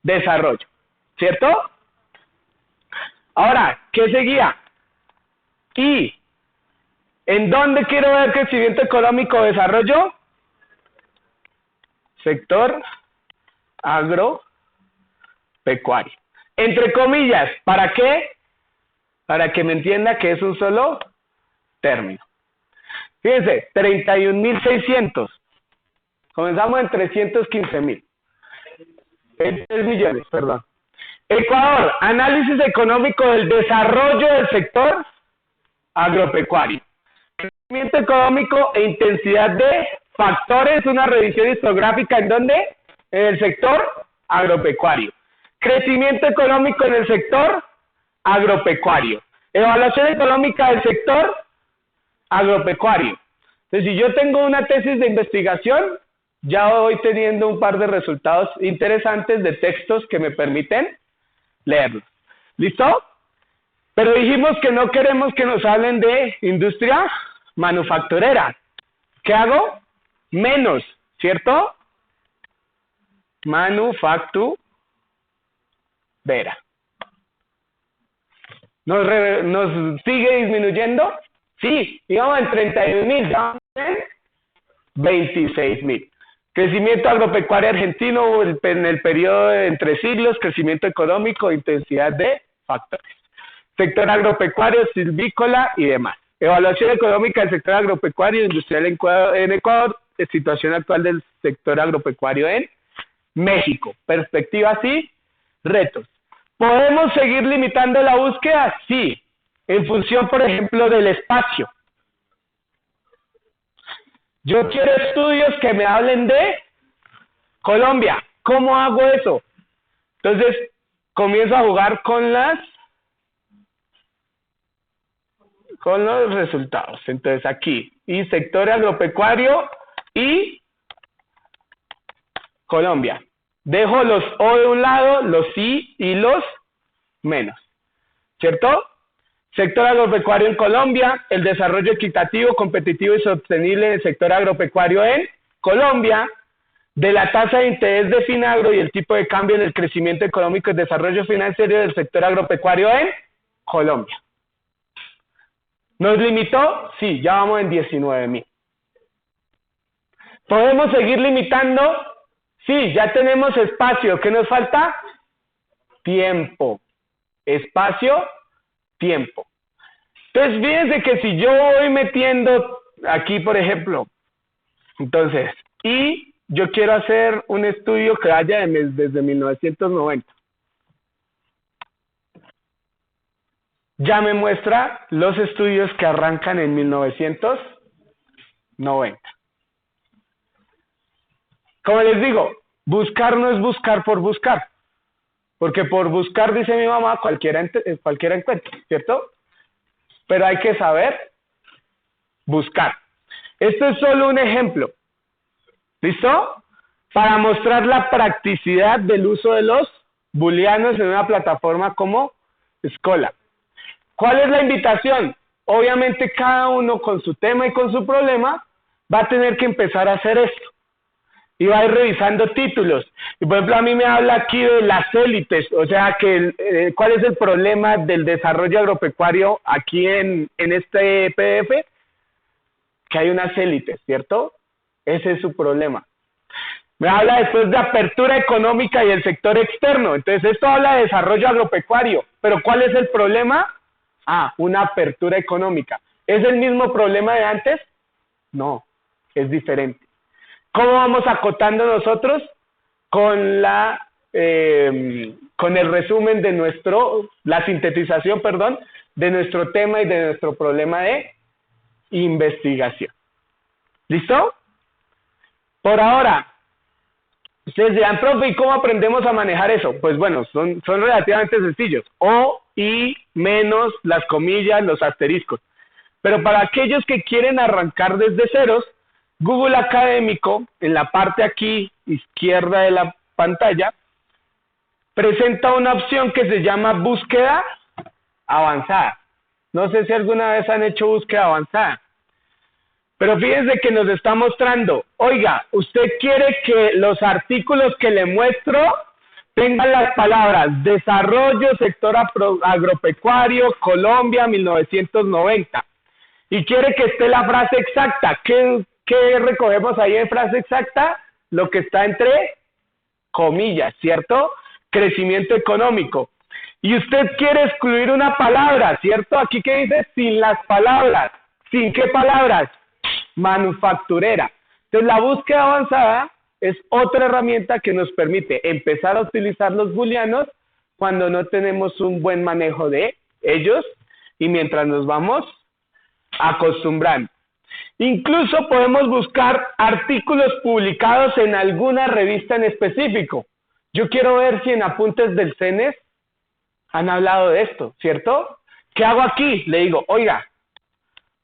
S2: desarrollo, ¿cierto? Ahora, ¿qué seguía? Y, ¿en dónde quiero ver crecimiento económico o desarrollo? Sector agropecuario. Entre comillas, ¿para qué? Para que me entienda que es un solo término. Fíjense, 31.600. Comenzamos en 315.000. 3 millones, perdón. Ecuador, análisis económico del desarrollo del sector agropecuario. Crecimiento económico e intensidad de factores, una revisión histográfica ¿en dónde? En el sector agropecuario. Crecimiento económico en el sector agropecuario. Evaluación económica del sector agropecuario. Entonces, si yo tengo una tesis de investigación, ya voy teniendo un par de resultados interesantes de textos que me permiten leerlos. ¿Listo? Pero dijimos que no queremos que nos hablen de industria manufacturera. ¿Qué hago? Menos, ¿cierto? Manufacturera. ¿Nos sigue disminuyendo? Sí, íbamos en 31.000, ya vamos en 26.000. Crecimiento agropecuario argentino en el periodo de entre siglos, crecimiento económico, intensidad de factores. Sector agropecuario, silvícola y demás. Evaluación económica del sector agropecuario e industrial en Ecuador, situación actual del sector agropecuario en México. Perspectivas y retos. ¿Podemos seguir limitando la búsqueda? Sí, en función, por ejemplo, del espacio. Yo quiero estudios que me hablen de Colombia. ¿Cómo hago eso? Entonces, comienzo a jugar con los resultados. Entonces, aquí, y sector agropecuario y Colombia. Dejo los O de un lado, los I y los menos. ¿Cierto? Sector agropecuario en Colombia, el desarrollo equitativo, competitivo y sostenible del sector agropecuario en Colombia, de la tasa de interés de Finagro y el tipo de cambio en el crecimiento económico y desarrollo financiero del sector agropecuario en Colombia. ¿Nos limitó? Sí, ya vamos en 19.000. ¿Podemos seguir limitando? Sí, ya tenemos espacio. ¿Qué nos falta? Tiempo. Espacio, tiempo. Entonces, fíjense que si yo voy metiendo aquí, por ejemplo, entonces, y yo quiero hacer un estudio que vaya desde 1990. Ya me muestra los estudios que arrancan en 1990. Como les digo, buscar no es buscar por buscar. Porque por buscar, dice mi mamá, cualquiera encuentra, ¿cierto? Pero hay que saber buscar. Esto es solo un ejemplo. ¿Listo? Para mostrar la practicidad del uso de los booleanos en una plataforma como Scholar. ¿Cuál es la invitación? Obviamente cada uno con su tema y con su problema va a tener que empezar a hacer esto. Y va a ir revisando títulos. Y por ejemplo, a mí me habla aquí de las élites, o sea, que ¿cuál es el problema del desarrollo agropecuario aquí en este PDF? Que hay unas élites, ¿cierto? Ese es su problema. Me habla después de apertura económica y el sector externo. Entonces, esto habla de desarrollo agropecuario. Pero ¿cuál es el problema? Ah, una apertura económica. ¿Es el mismo problema de antes? No, es diferente. ¿Cómo vamos acotando nosotros? Con el resumen de la sintetización, perdón, de nuestro tema y de nuestro problema de investigación. ¿Listo? Por ahora, ustedes dirán, profe, ¿y cómo aprendemos a manejar eso? Pues bueno, son relativamente sencillos. O, y, menos, las comillas, los asteriscos. Pero para aquellos que quieren arrancar desde ceros, Google Académico, en la parte aquí izquierda de la pantalla, presenta una opción que se llama búsqueda avanzada. No sé si alguna vez han hecho búsqueda avanzada. Pero fíjense que nos está mostrando, oiga, usted quiere que los artículos que le muestro tengan las palabras desarrollo, sector agropecuario, Colombia, 1990. Y quiere que esté la frase exacta. ¿Qué recogemos ahí en frase exacta? Lo que está entre comillas, ¿cierto? Crecimiento económico. Y usted quiere excluir una palabra, ¿cierto? Aquí que dice sin las palabras. ¿Sin qué palabras? Manufacturera. Entonces la búsqueda avanzada es otra herramienta que nos permite empezar a utilizar los booleanos cuando no tenemos un buen manejo de ellos y mientras nos vamos acostumbrando. Incluso podemos buscar artículos publicados en alguna revista en específico. Yo quiero ver si en Apuntes del CENES han hablado de esto, ¿cierto? ¿Qué hago aquí? Le digo, oiga,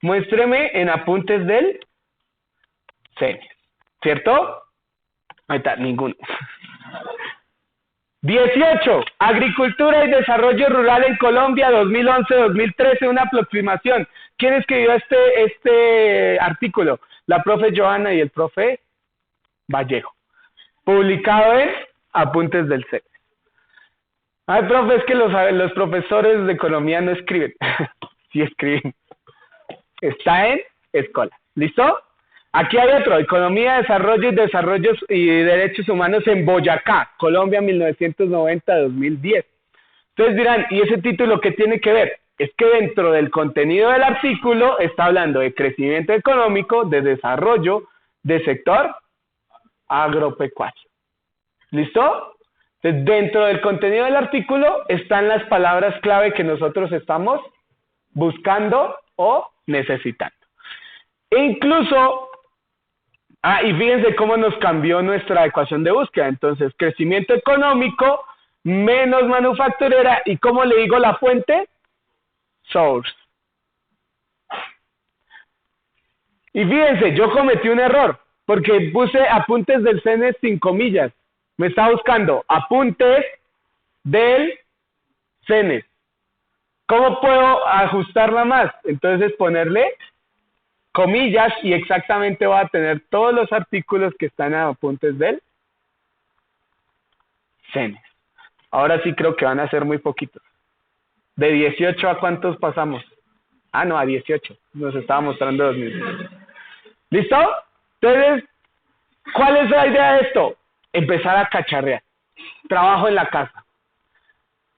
S2: muéstreme en Apuntes del CENES, ¿cierto? Ahí está, ninguno. 18. Agricultura y desarrollo rural en Colombia 2011-2013, una aproximación. ¿Quién escribió este artículo? La profe Joana y el profe Vallejo. Publicado en Apuntes del CENES. Ay, profe, es que los profesores de economía no escriben. Sí escriben. Está en escuela. ¿Listo? Aquí hay otro, Economía, Desarrollo y Derechos Humanos en Boyacá, Colombia, 1990-2010. Entonces dirán, ¿y ese título qué tiene que ver? Es que dentro del contenido del artículo está hablando de crecimiento económico, de desarrollo, de sector agropecuario. ¿Listo? Entonces, dentro del contenido del artículo están las palabras clave que nosotros estamos buscando o necesitando. E incluso, y fíjense cómo nos cambió nuestra ecuación de búsqueda. Entonces, crecimiento económico menos manufacturera. ¿Y cómo le digo la fuente? Source. Y fíjense, yo cometí un error, porque puse Apuntes del CENES sin comillas. Me está buscando Apuntes del CENES. ¿Cómo puedo ajustarla más? Entonces, ponerle comillas y exactamente va a tener todos los artículos que están a Apuntes del CENES. Ahora sí creo que van a ser muy poquitos. ¿De 18 a cuántos pasamos? Ah, no, a 18. Nos estaba mostrando 2000. ¿Listo? Entonces, ¿cuál es la idea de esto? Empezar a cacharrear. Trabajo en la casa.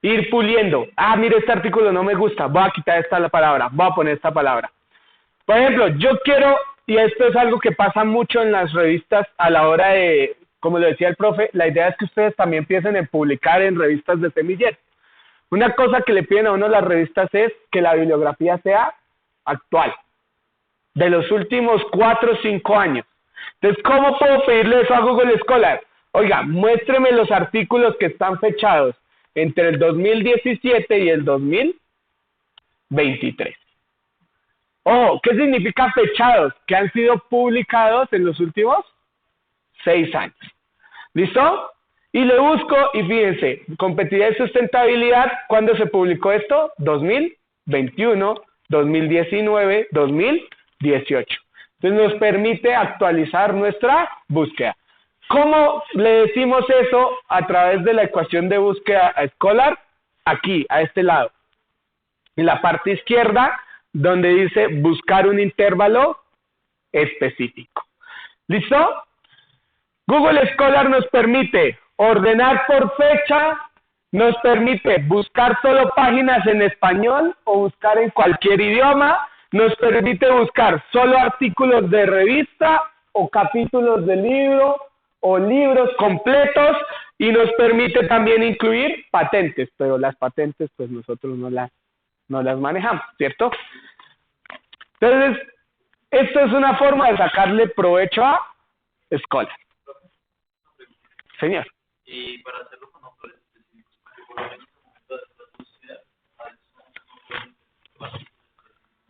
S2: Ir puliendo. Ah, mire, este artículo no me gusta. Voy a quitar esta palabra. Voy a poner esta palabra. Por ejemplo, yo quiero, y esto es algo que pasa mucho en las revistas a la hora de, como lo decía el profe, la idea es que ustedes también empiecen a publicar en revistas de semilleros. Una cosa que le piden a uno las revistas es que la bibliografía sea actual, de los últimos 4 o 5 años. Entonces, ¿cómo puedo pedirle eso a Google Scholar? Oiga, muéstreme los artículos que están fechados entre el 2017 y el 2023. ¿Qué significa fechados? Que han sido publicados en los últimos 6 años. ¿Listo? Y le busco, y fíjense, competitividad y sustentabilidad, ¿cuándo se publicó esto? 2021, 2019, 2018. Entonces nos permite actualizar nuestra búsqueda. ¿Cómo le decimos eso? A través de la ecuación de búsqueda escolar, aquí, a este lado. En la parte izquierda, donde dice buscar un intervalo específico. ¿Listo? Google Scholar nos permite ordenar por fecha, nos permite buscar solo páginas en español o buscar en cualquier idioma, nos permite buscar solo artículos de revista o capítulos de libro o libros completos y nos permite también incluir patentes, pero las patentes pues nosotros no las manejamos, ¿cierto? Entonces, esto es una forma de sacarle provecho a Scholar. Señor.
S3: Y para hacerlo con autores específicos, porque por lo menos en el momento de la sociedad, a veces son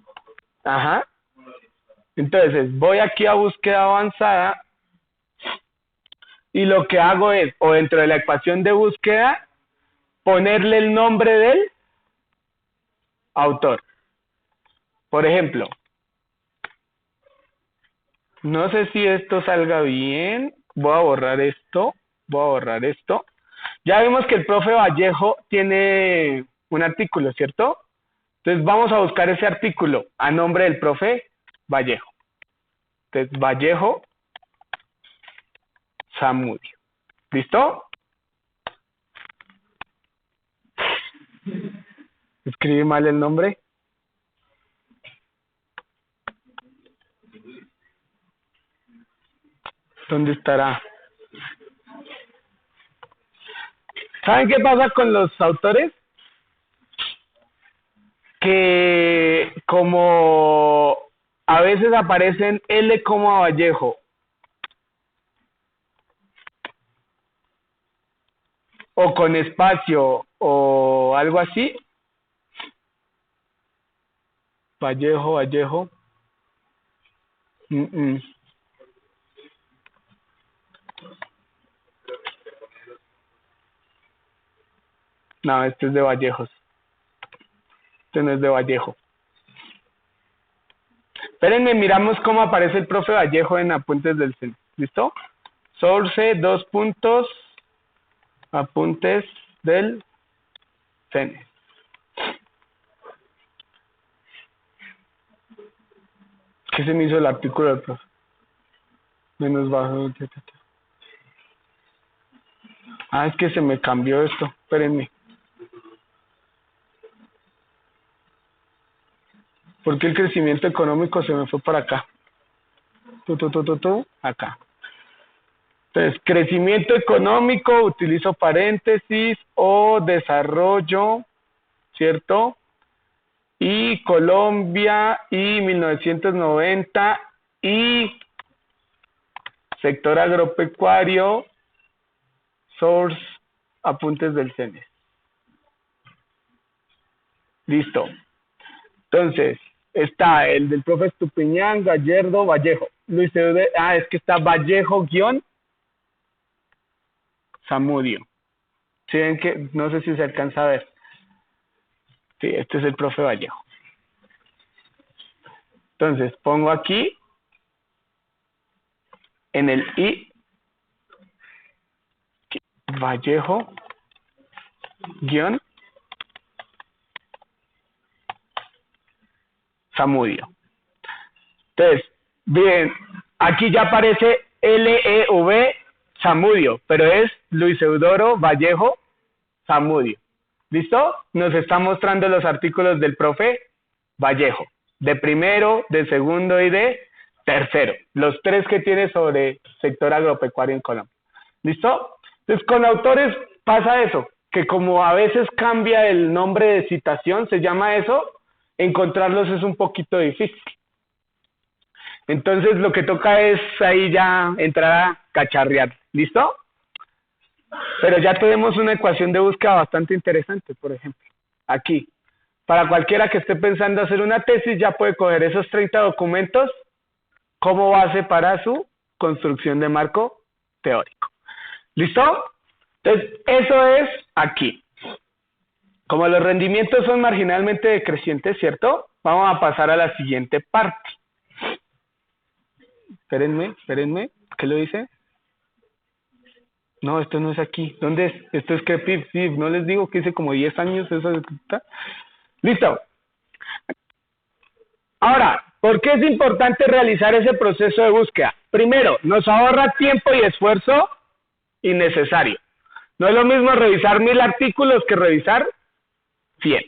S3: autores
S2: Ajá. Entonces, voy aquí a búsqueda avanzada y lo que hago es, o dentro de la ecuación de búsqueda, ponerle el nombre del autor. Por ejemplo, no sé si esto salga bien. Voy a borrar esto. Ya vimos que el profe Vallejo tiene un artículo, ¿cierto? Entonces vamos a buscar ese artículo a nombre del profe Vallejo. Entonces, Vallejo Zamudio. ¿Listo? Escribí mal el nombre. ¿Dónde estará? ¿Saben qué pasa con los autores? Que como a veces aparecen L como a Vallejo o con espacio o algo así. Vallejo. No, este es de Vallejos. Este no es de Vallejo. Espérenme, miramos cómo aparece el profe Vallejo en Apuntes del CENES. ¿Listo? Source, Apuntes del CENES. ¿Qué se me hizo el artículo del profe? Menos bajo. Ah, es que se me cambió esto. Espérenme. ¿Por qué el crecimiento económico se me fue para acá? Acá. Entonces, crecimiento económico, utilizo paréntesis, o desarrollo, ¿cierto? Y Colombia, y 1990, y sector agropecuario, source, apuntes del CENES. Listo. Entonces, está el del profe Estupiñán, Gallardo, Vallejo. Luis es que está Vallejo-Zamudio. ¿Sí ven que? No sé si se alcanza a ver. Sí, este es el profe Vallejo. Entonces, pongo aquí, en el I, Vallejo-Zamudio. Entonces, bien, aquí ya aparece LEV Zamudio, pero es Luis Eudoro Vallejo Zamudio. ¿Listo? Nos está mostrando los artículos del profe Vallejo, de primero, de segundo y de tercero. Los tres que tiene sobre sector agropecuario en Colombia. ¿Listo? Entonces, con autores pasa eso, que como a veces cambia el nombre de citación, se llama eso, encontrarlos es un poquito difícil. Entonces lo que toca es ahí ya entrar a cacharrear. ¿Listo? Pero ya tenemos una ecuación de búsqueda bastante interesante, por ejemplo. Aquí. Para cualquiera que esté pensando hacer una tesis, ya puede coger esos 30 documentos como base para su construcción de marco teórico. ¿Listo? Entonces, eso es aquí. Como los rendimientos son marginalmente decrecientes, ¿cierto? Vamos a pasar a la siguiente parte. Espérenme. ¿Qué lo dice? No, esto no es aquí. ¿Dónde es? Esto es que PIB, no les digo que hice como 10 años eso. Listo. Ahora, ¿por qué es importante realizar ese proceso de búsqueda? Primero, nos ahorra tiempo y esfuerzo innecesario. No es lo mismo revisar 1000 artículos que revisar 100.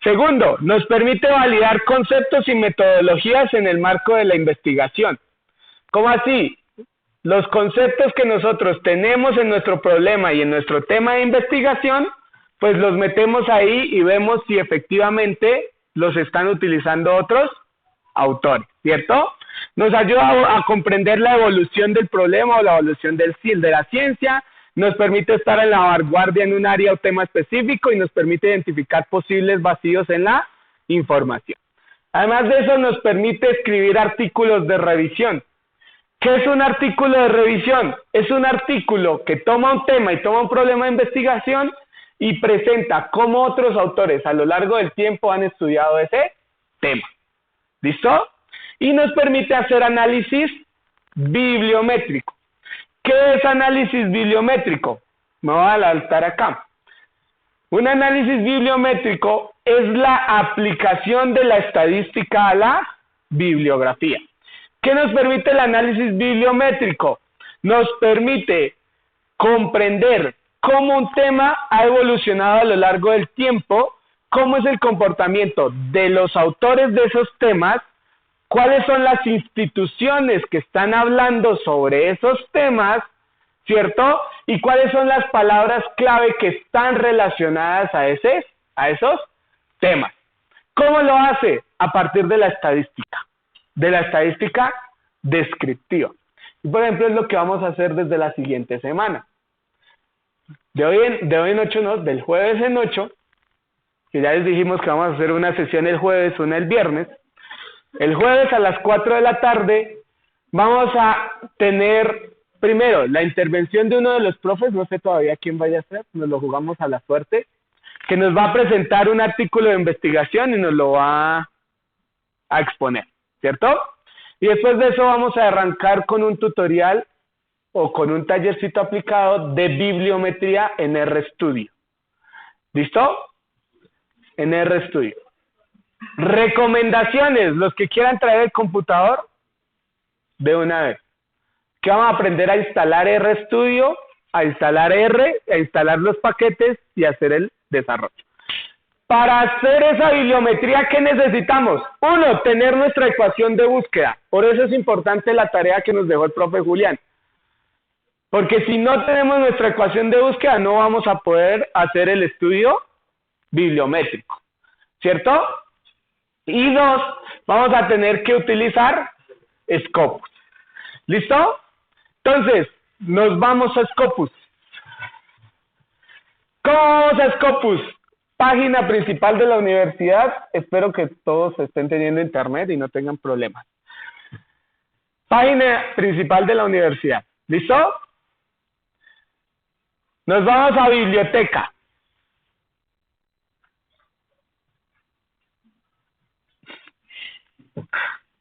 S2: Segundo, nos permite validar conceptos y metodologías en el marco de la investigación. ¿Cómo así? Los conceptos que nosotros tenemos en nuestro problema y en nuestro tema de investigación, pues los metemos ahí y vemos si efectivamente los están utilizando otros autores, ¿cierto? Nos ayuda a comprender la evolución del problema o la evolución de la ciencia, nos permite estar en la vanguardia en un área o tema específico y nos permite identificar posibles vacíos en la información. Además de eso, nos permite escribir artículos de revisión. ¿Qué es un artículo de revisión? Es un artículo que toma un tema y toma un problema de investigación y presenta cómo otros autores a lo largo del tiempo han estudiado ese tema. ¿Listo? Y nos permite hacer análisis bibliométrico. ¿Qué es análisis bibliométrico? Me voy a adelantar acá. Un análisis bibliométrico es la aplicación de la estadística a la bibliografía. ¿Qué nos permite el análisis bibliométrico? Nos permite comprender cómo un tema ha evolucionado a lo largo del tiempo, cómo es el comportamiento de los autores de esos temas, cuáles son las instituciones que están hablando sobre esos temas, ¿cierto? Y cuáles son las palabras clave que están relacionadas a esos temas. ¿Cómo lo hace? A partir de la estadística descriptiva. Y por ejemplo, es lo que vamos a hacer desde la siguiente semana. De hoy en 8, no, del jueves en 8, que ya les dijimos que vamos a hacer una sesión el jueves, una el viernes. El jueves a las 4 de la tarde vamos a tener primero la intervención de uno de los profes, no sé todavía quién vaya a ser, nos lo jugamos a la suerte, que nos va a presentar un artículo de investigación y nos lo va a exponer, ¿cierto? Y después de eso vamos a arrancar con un tutorial o con un tallercito aplicado de bibliometría en RStudio. ¿Listo? En RStudio. Recomendaciones, los que quieran traer el computador, de una vez. Que vamos a aprender a instalar RStudio, a instalar R, a instalar los paquetes y a hacer el desarrollo. Para hacer esa bibliometría, ¿qué necesitamos? Uno, tener nuestra ecuación de búsqueda. Por eso es importante la tarea que nos dejó el profe Julián. Porque si no tenemos nuestra ecuación de búsqueda, no vamos a poder hacer el estudio bibliométrico. ¿Cierto? Y dos, vamos a tener que utilizar Scopus. ¿Listo? Entonces, nos vamos a Scopus. ¿Cómo vamos a Scopus? Página principal de la universidad. Espero que todos estén teniendo internet y no tengan problemas. Página principal de la universidad. ¿Listo? Nos vamos a biblioteca.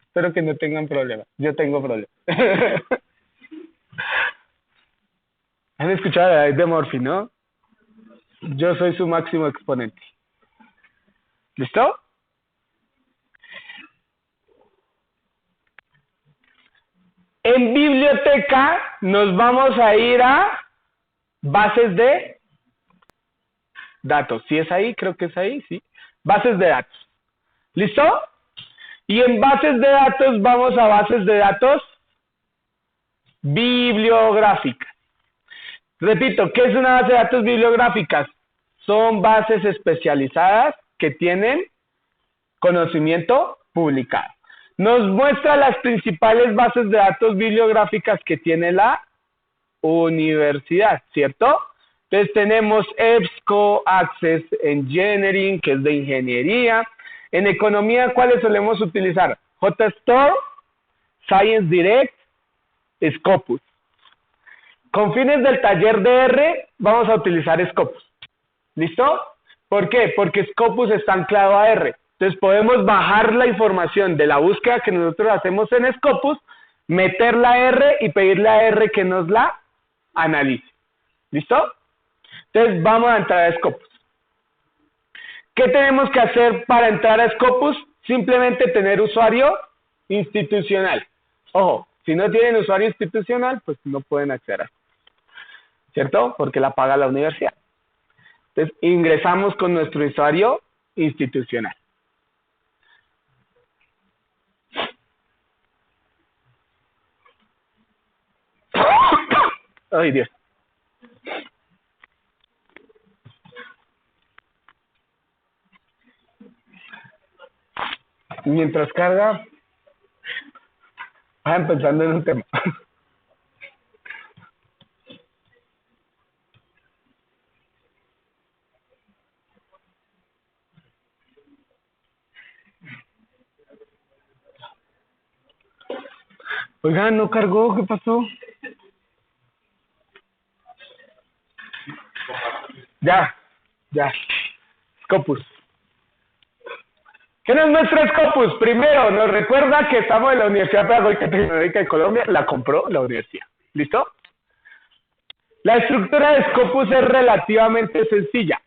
S2: Espero que no tengan problemas. Yo tengo problemas. ¿Han escuchado a David de Morphy, no? Yo soy su máximo exponente. ¿Listo? En biblioteca nos vamos a ir a bases de datos. Si es ahí, creo que es ahí, sí. Bases de datos. ¿Listo? Y en bases de datos vamos a bases de datos bibliográficas. Repito, ¿qué es una base de datos bibliográficas? Son bases especializadas que tienen conocimiento publicado. Nos muestra las principales bases de datos bibliográficas que tiene la universidad, ¿cierto? Entonces tenemos EBSCO, Access Engineering, que es de ingeniería. En economía, ¿cuáles solemos utilizar? JSTOR, Science Direct, Scopus. Con fines del taller de R, vamos a utilizar Scopus. ¿Listo? ¿Por qué? Porque Scopus está anclado a R. Entonces podemos bajar la información de la búsqueda que nosotros hacemos en Scopus, meterla a R y pedirle a R que nos la analice. ¿Listo? Entonces vamos a entrar a Scopus. ¿Qué tenemos que hacer para entrar a Scopus? Simplemente tener usuario institucional. Ojo, si no tienen usuario institucional, pues no pueden acceder a Scopus. ¿Cierto? Porque la paga la universidad. Entonces ingresamos con nuestro usuario institucional. Ay, Dios. Mientras carga, vayan pensando en un tema. Oigan, ¿no cargó? ¿Qué pasó? Ya. Scopus. ¿Qué nos muestra Scopus? Primero, nos recuerda que estamos en la Universidad Pedagógica y Tecnológica de Colombia. La compró la universidad. ¿Listo? La estructura de Scopus es relativamente sencilla.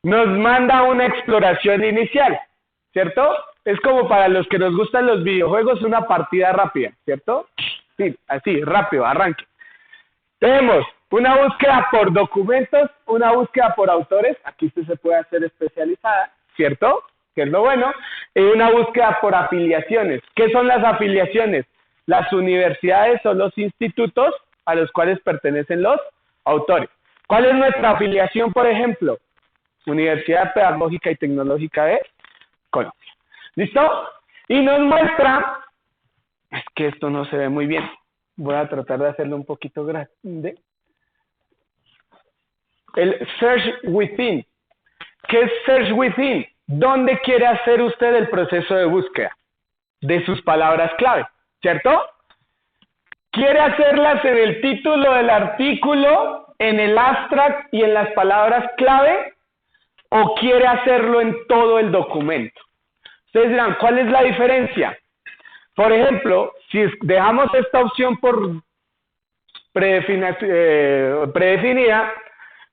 S2: Nos manda una exploración inicial, ¿cierto? Es como para los que nos gustan los videojuegos, una partida rápida, ¿cierto? Sí, así, rápido, arranque. Tenemos una búsqueda por documentos, una búsqueda por autores, aquí usted se puede hacer especializada, ¿cierto? Que es lo bueno, y una búsqueda por afiliaciones. ¿Qué son las afiliaciones? Las universidades o los institutos a los cuales pertenecen los autores. ¿Cuál es nuestra afiliación, por ejemplo? Universidad Pedagógica y Tecnológica de Colombia. ¿Listo? Y nos muestra, es que esto no se ve muy bien, voy a tratar de hacerlo un poquito grande. El Search Within. ¿Qué es Search Within? ¿Dónde quiere hacer usted el proceso de búsqueda de sus palabras clave? ¿Cierto? ¿Quiere hacerlas en el título del artículo, en el abstract y en las palabras clave? ¿O quiere hacerlo en todo el documento? Ustedes dirán, ¿cuál es la diferencia? Por ejemplo, si dejamos esta opción por predefinida,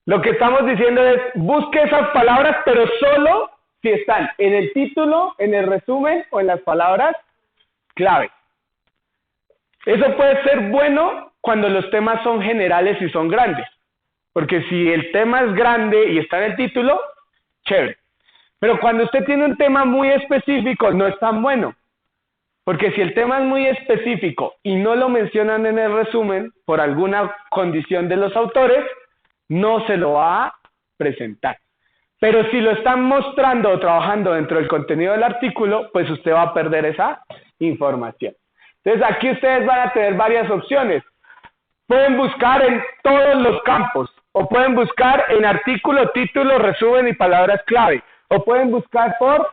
S2: lo que estamos diciendo es, busque esas palabras, pero solo si están en el título, en el resumen o en las palabras clave. Eso puede ser bueno cuando los temas son generales y son grandes. Porque si el tema es grande y está en el título, chévere. Pero cuando usted tiene un tema muy específico, no es tan bueno. Porque si el tema es muy específico y no lo mencionan en el resumen, por alguna condición de los autores, no se lo va a presentar. Pero si lo están mostrando o trabajando dentro del contenido del artículo, pues usted va a perder esa información. Entonces aquí ustedes van a tener varias opciones. Pueden buscar en todos los campos, o pueden buscar en artículo, título, resumen y palabras clave, o pueden buscar por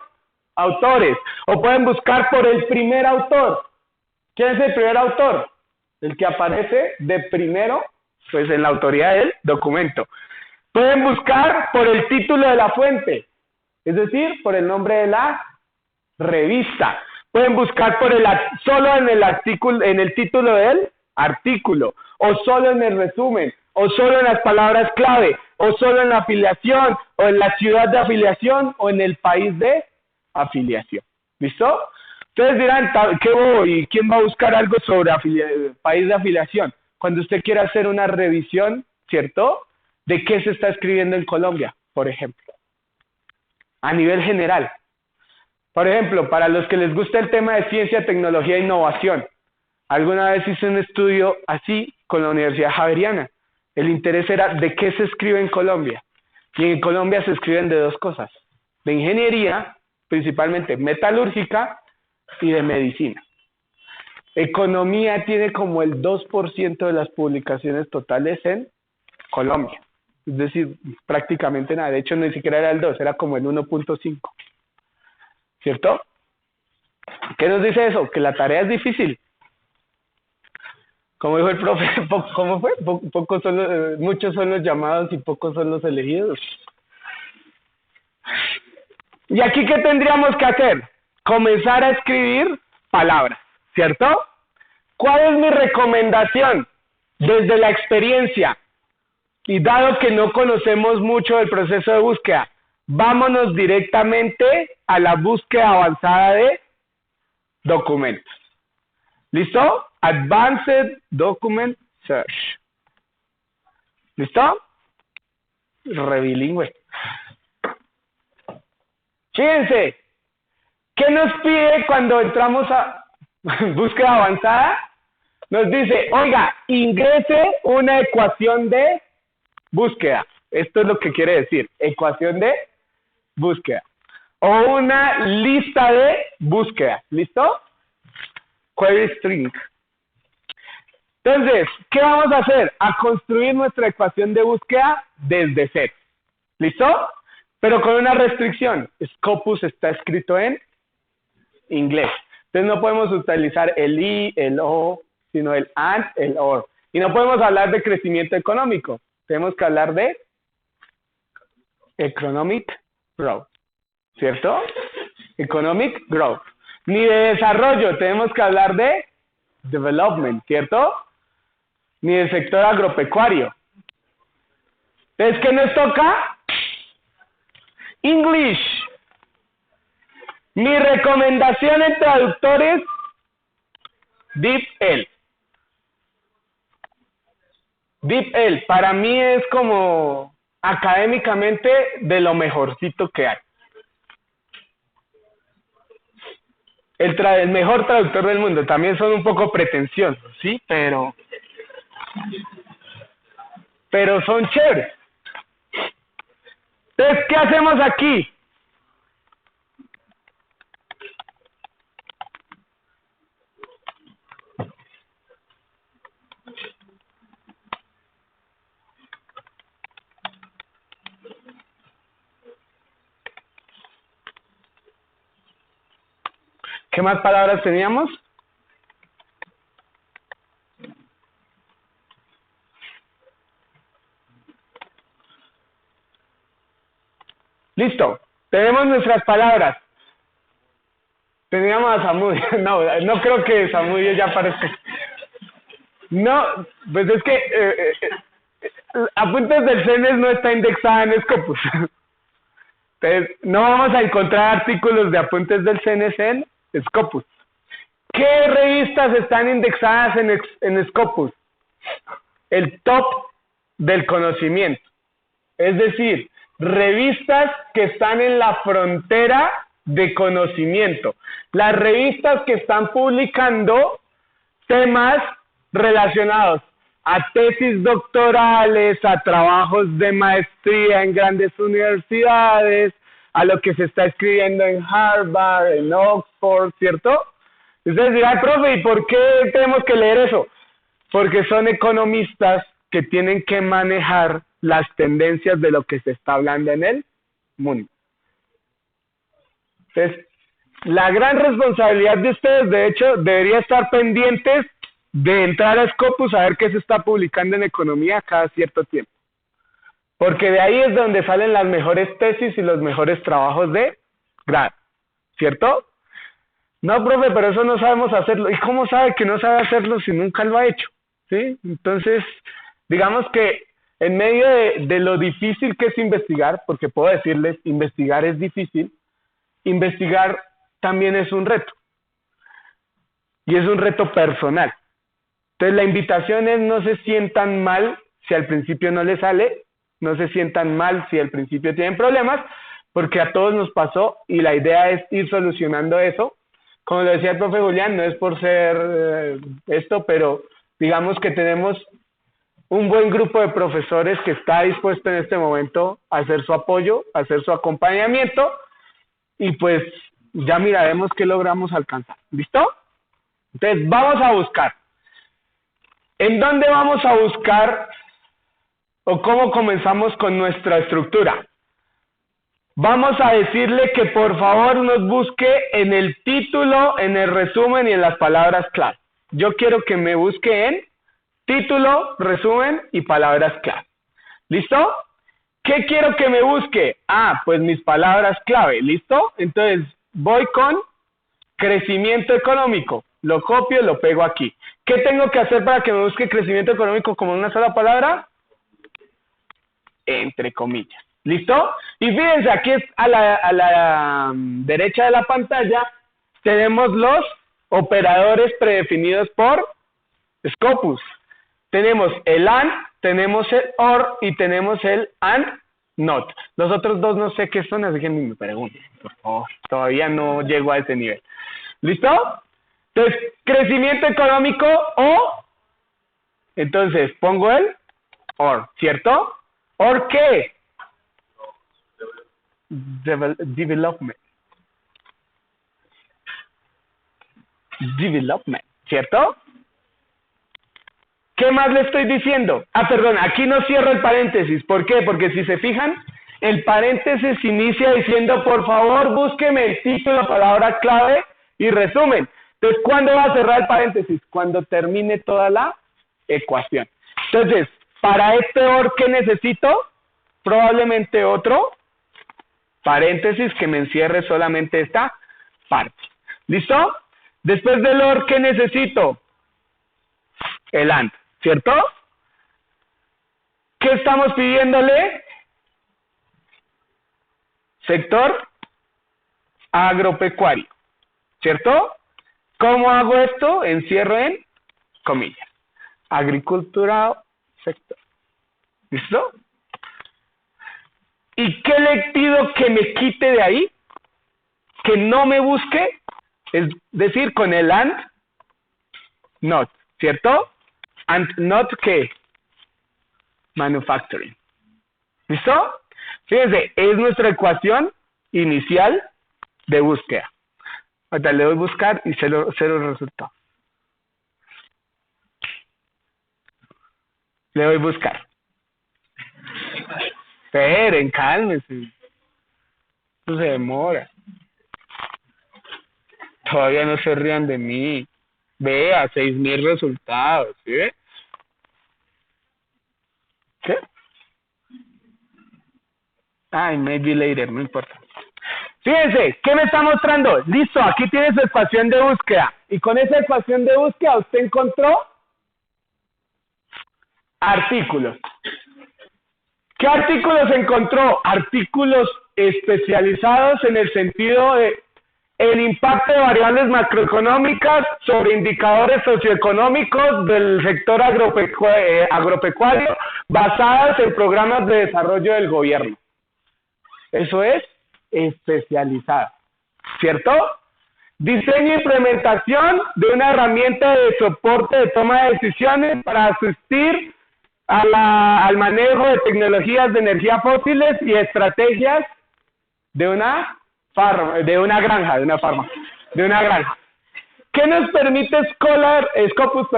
S2: autores, o pueden buscar por el primer autor. ¿Quién es el primer autor? El que aparece de primero, pues en la autoría del documento. Pueden buscar por el título de la fuente, es decir, por el nombre de la revista. Pueden buscar por solo en el artículo, en el título del artículo, o solo en el resumen, o solo en las palabras clave, o solo en la afiliación, o en la ciudad de afiliación, o en el país de afiliación. ¿Listo? Ustedes dirán, ¿qué voy? ¿Quién va a buscar algo sobre país de afiliación? Cuando usted quiera hacer una revisión, ¿cierto?, de qué se está escribiendo en Colombia, por ejemplo, a nivel general. Por ejemplo, para los que les gusta el tema de ciencia, tecnología e innovación, alguna vez hice un estudio así con la Universidad Javeriana. El interés era de qué se escribe en Colombia. Y en Colombia se escriben de dos cosas: de ingeniería, principalmente metalúrgica, y de medicina. Economía tiene como el 2% de las publicaciones totales en Colombia. Es decir, prácticamente nada. De hecho, ni siquiera era el 2, era como el 1.5. ¿Cierto? ¿Qué nos dice eso? Que la tarea es difícil. Como dijo el profe, ¿cómo fue? Muchos son los llamados y pocos son los elegidos. ¿Y aquí qué tendríamos que hacer? Comenzar a escribir palabras, ¿cierto? ¿Cuál es mi recomendación? Desde la experiencia, y dado que no conocemos mucho del proceso de búsqueda, vámonos directamente a la búsqueda avanzada de documentos. ¿Listo? Advanced Document Search. ¿Listo? Rebilingüe. Fíjense, ¿qué nos pide cuando entramos a búsqueda avanzada? Nos dice, oiga, ingrese una ecuación de búsqueda. Esto es lo que quiere decir, ecuación de búsqueda. O una lista de búsqueda. ¿Listo? Query string. Entonces, ¿qué vamos a hacer? A construir nuestra ecuación de búsqueda desde cero. ¿Listo? Pero con una restricción. Scopus está escrito en inglés. Entonces no podemos utilizar el y, el o, sino el and, el or. Y no podemos hablar de crecimiento económico. Tenemos que hablar de economic growth, ¿cierto? Economic growth. Ni de desarrollo, tenemos que hablar de development, ¿cierto? Ni del sector agropecuario. Entonces, ¿qué nos toca? English. Mi recomendación en traductores, DeepL. DeepL, para mí es como académicamente de lo mejorcito que hay. El mejor traductor del mundo. También son un poco pretenciosos, ¿sí? Pero son chéveres. Entonces, ¿qué hacemos aquí? ¿Qué más palabras teníamos? Listo, tenemos nuestras palabras. Teníamos a Samudio. No creo que Samudio ya aparezca. No, pues es que Apuntes del CENES no está indexada en Scopus. Entonces, no vamos a encontrar artículos de Apuntes del CENES en Scopus. ¿Qué revistas están indexadas en Scopus? El top del conocimiento. Es decir, revistas que están en la frontera de conocimiento. Las revistas que están publicando temas relacionados a tesis doctorales, a trabajos de maestría en grandes universidades, a lo que se está escribiendo en Harvard, en Oxford, ¿cierto? Ustedes dirán, profe, ¿y por qué tenemos que leer eso? Porque son economistas que tienen que manejar las tendencias de lo que se está hablando en el mundo. Entonces, la gran responsabilidad de ustedes, de hecho, debería estar pendientes de entrar a Scopus a ver qué se está publicando en economía cada cierto tiempo. Porque de ahí es donde salen las mejores tesis y los mejores trabajos de grado, ¿cierto? No, profe, pero eso no sabemos hacerlo. ¿Y cómo sabe que no sabe hacerlo si nunca lo ha hecho? ¿Sí? Entonces, digamos que en medio de lo difícil que es investigar, porque puedo decirles, investigar es difícil, investigar también es un reto. Y es un reto personal. Entonces, la invitación es no se sientan mal si al principio no les sale, no se sientan mal si al principio tienen problemas, porque a todos nos pasó y la idea es ir solucionando eso. Como lo decía el profe Julián, no es por ser esto, pero digamos que tenemos un buen grupo de profesores que está dispuesto en este momento a hacer su apoyo, a hacer su acompañamiento, y pues ya miraremos qué logramos alcanzar. ¿Listo? Entonces, vamos a buscar. ¿En dónde vamos a buscar o cómo comenzamos con nuestra estructura? Vamos a decirle que por favor nos busque en el título, en el resumen y en las palabras clave. Yo quiero que me busque en título, resumen y palabras clave. ¿Listo? ¿Qué quiero que me busque? Pues mis palabras clave. ¿Listo? Entonces voy con crecimiento económico. Lo copio, lo pego aquí. ¿Qué tengo que hacer para que me busque crecimiento económico como una sola palabra? Entre comillas. ¿Listo? Y fíjense, aquí a la derecha de la pantalla tenemos los operadores predefinidos por Scopus. Tenemos el AND, tenemos el OR y tenemos el AND NOT. Los otros dos no sé qué son, así que ni me pregunten, por favor. Todavía no llego a ese nivel. ¿Listo? Entonces, crecimiento económico o, entonces pongo el OR, ¿cierto? ¿OR qué? Development. Development, ¿cierto? ¿Qué más le estoy diciendo? Perdón, aquí no cierro el paréntesis. ¿Por qué? Porque si se fijan, el paréntesis inicia diciendo, por favor, búsqueme el título, palabra clave y resumen. Entonces, ¿cuándo va a cerrar el paréntesis? Cuando termine toda la ecuación. Entonces, para este OR, ¿qué necesito? Probablemente otro paréntesis que me encierre solamente esta parte. ¿Listo? Después del OR, ¿qué necesito? El AND, ¿cierto? ¿Qué estamos pidiéndole? Sector agropecuario, ¿cierto? ¿Cómo hago esto? Encierro en comillas. Agricultura sector. ¿Listo? ¿Y qué le pido que me quite de ahí? Que no me busque, es decir, con el AND not, ¿cierto? And not, ¿qué? Manufacturing. ¿Listo? Fíjense, es nuestra ecuación inicial de búsqueda. Ahorita le doy buscar y cero resultado. Le doy buscar. Esperen, cálmense. Eso se demora. Todavía no se rían de mí. Vea, 6.000 resultados, ¿sí ve? ¿Qué? Ay, maybe later, no importa. Fíjense, ¿qué me está mostrando? Listo, aquí tiene su ecuación de búsqueda. Y con esa ecuación de búsqueda usted encontró artículos. ¿Qué artículos encontró? Artículos especializados en el sentido de el impacto de variables macroeconómicas sobre indicadores socioeconómicos del sector agropecuario basadas en programas de desarrollo del gobierno. Eso es especializado, ¿cierto? Diseño e implementación de una herramienta de soporte de toma de decisiones para asistir al manejo de tecnologías de energía fósiles y estrategias de una granja. ¿Qué nos permite Scopus,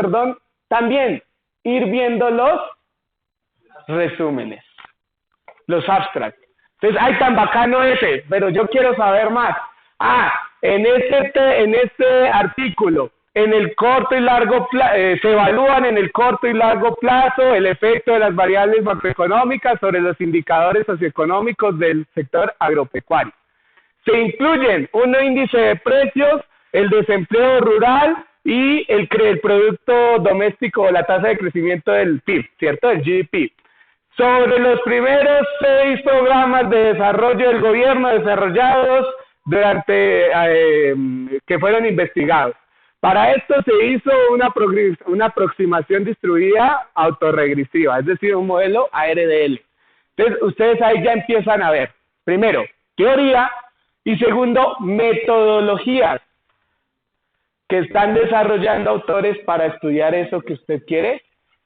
S2: también ir viendo los resúmenes, los abstracts? Entonces, ay, tan bacano ese, pero yo quiero saber más. En este artículo, en el corto y largo plazo, se evalúan en el corto y largo plazo el efecto de las variables macroeconómicas sobre los indicadores socioeconómicos del sector agropecuario. Se incluyen un índice de precios, el desempleo rural y el Producto Doméstico o la tasa de crecimiento del PIB, ¿cierto? El GDP. Sobre los primeros 6 programas de desarrollo del gobierno desarrollados que fueron investigados. Para esto se hizo una aproximación distribuida autorregresiva, es decir, un modelo ARDL. Entonces, ustedes ahí ya empiezan a ver, primero, teoría, y segundo, metodologías que están desarrollando autores para estudiar eso que usted quiere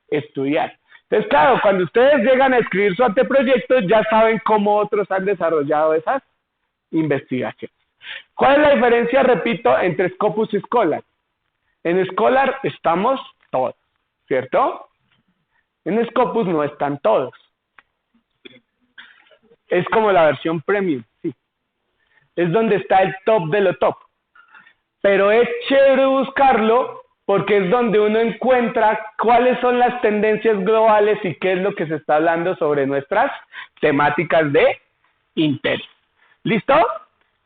S2: estudiar. Entonces, claro, cuando ustedes llegan a escribir su anteproyecto, ya saben cómo otros han desarrollado esas investigaciones. ¿Cuál es la diferencia, repito, entre Scopus y Scholar? En Scholar estamos todos, ¿cierto? En Scopus no están todos. Es como la versión premium, sí. Es donde está el top de lo top. Pero es chévere buscarlo porque es donde uno encuentra cuáles son las tendencias globales y qué es lo que se está hablando sobre nuestras temáticas de interés. ¿Listo?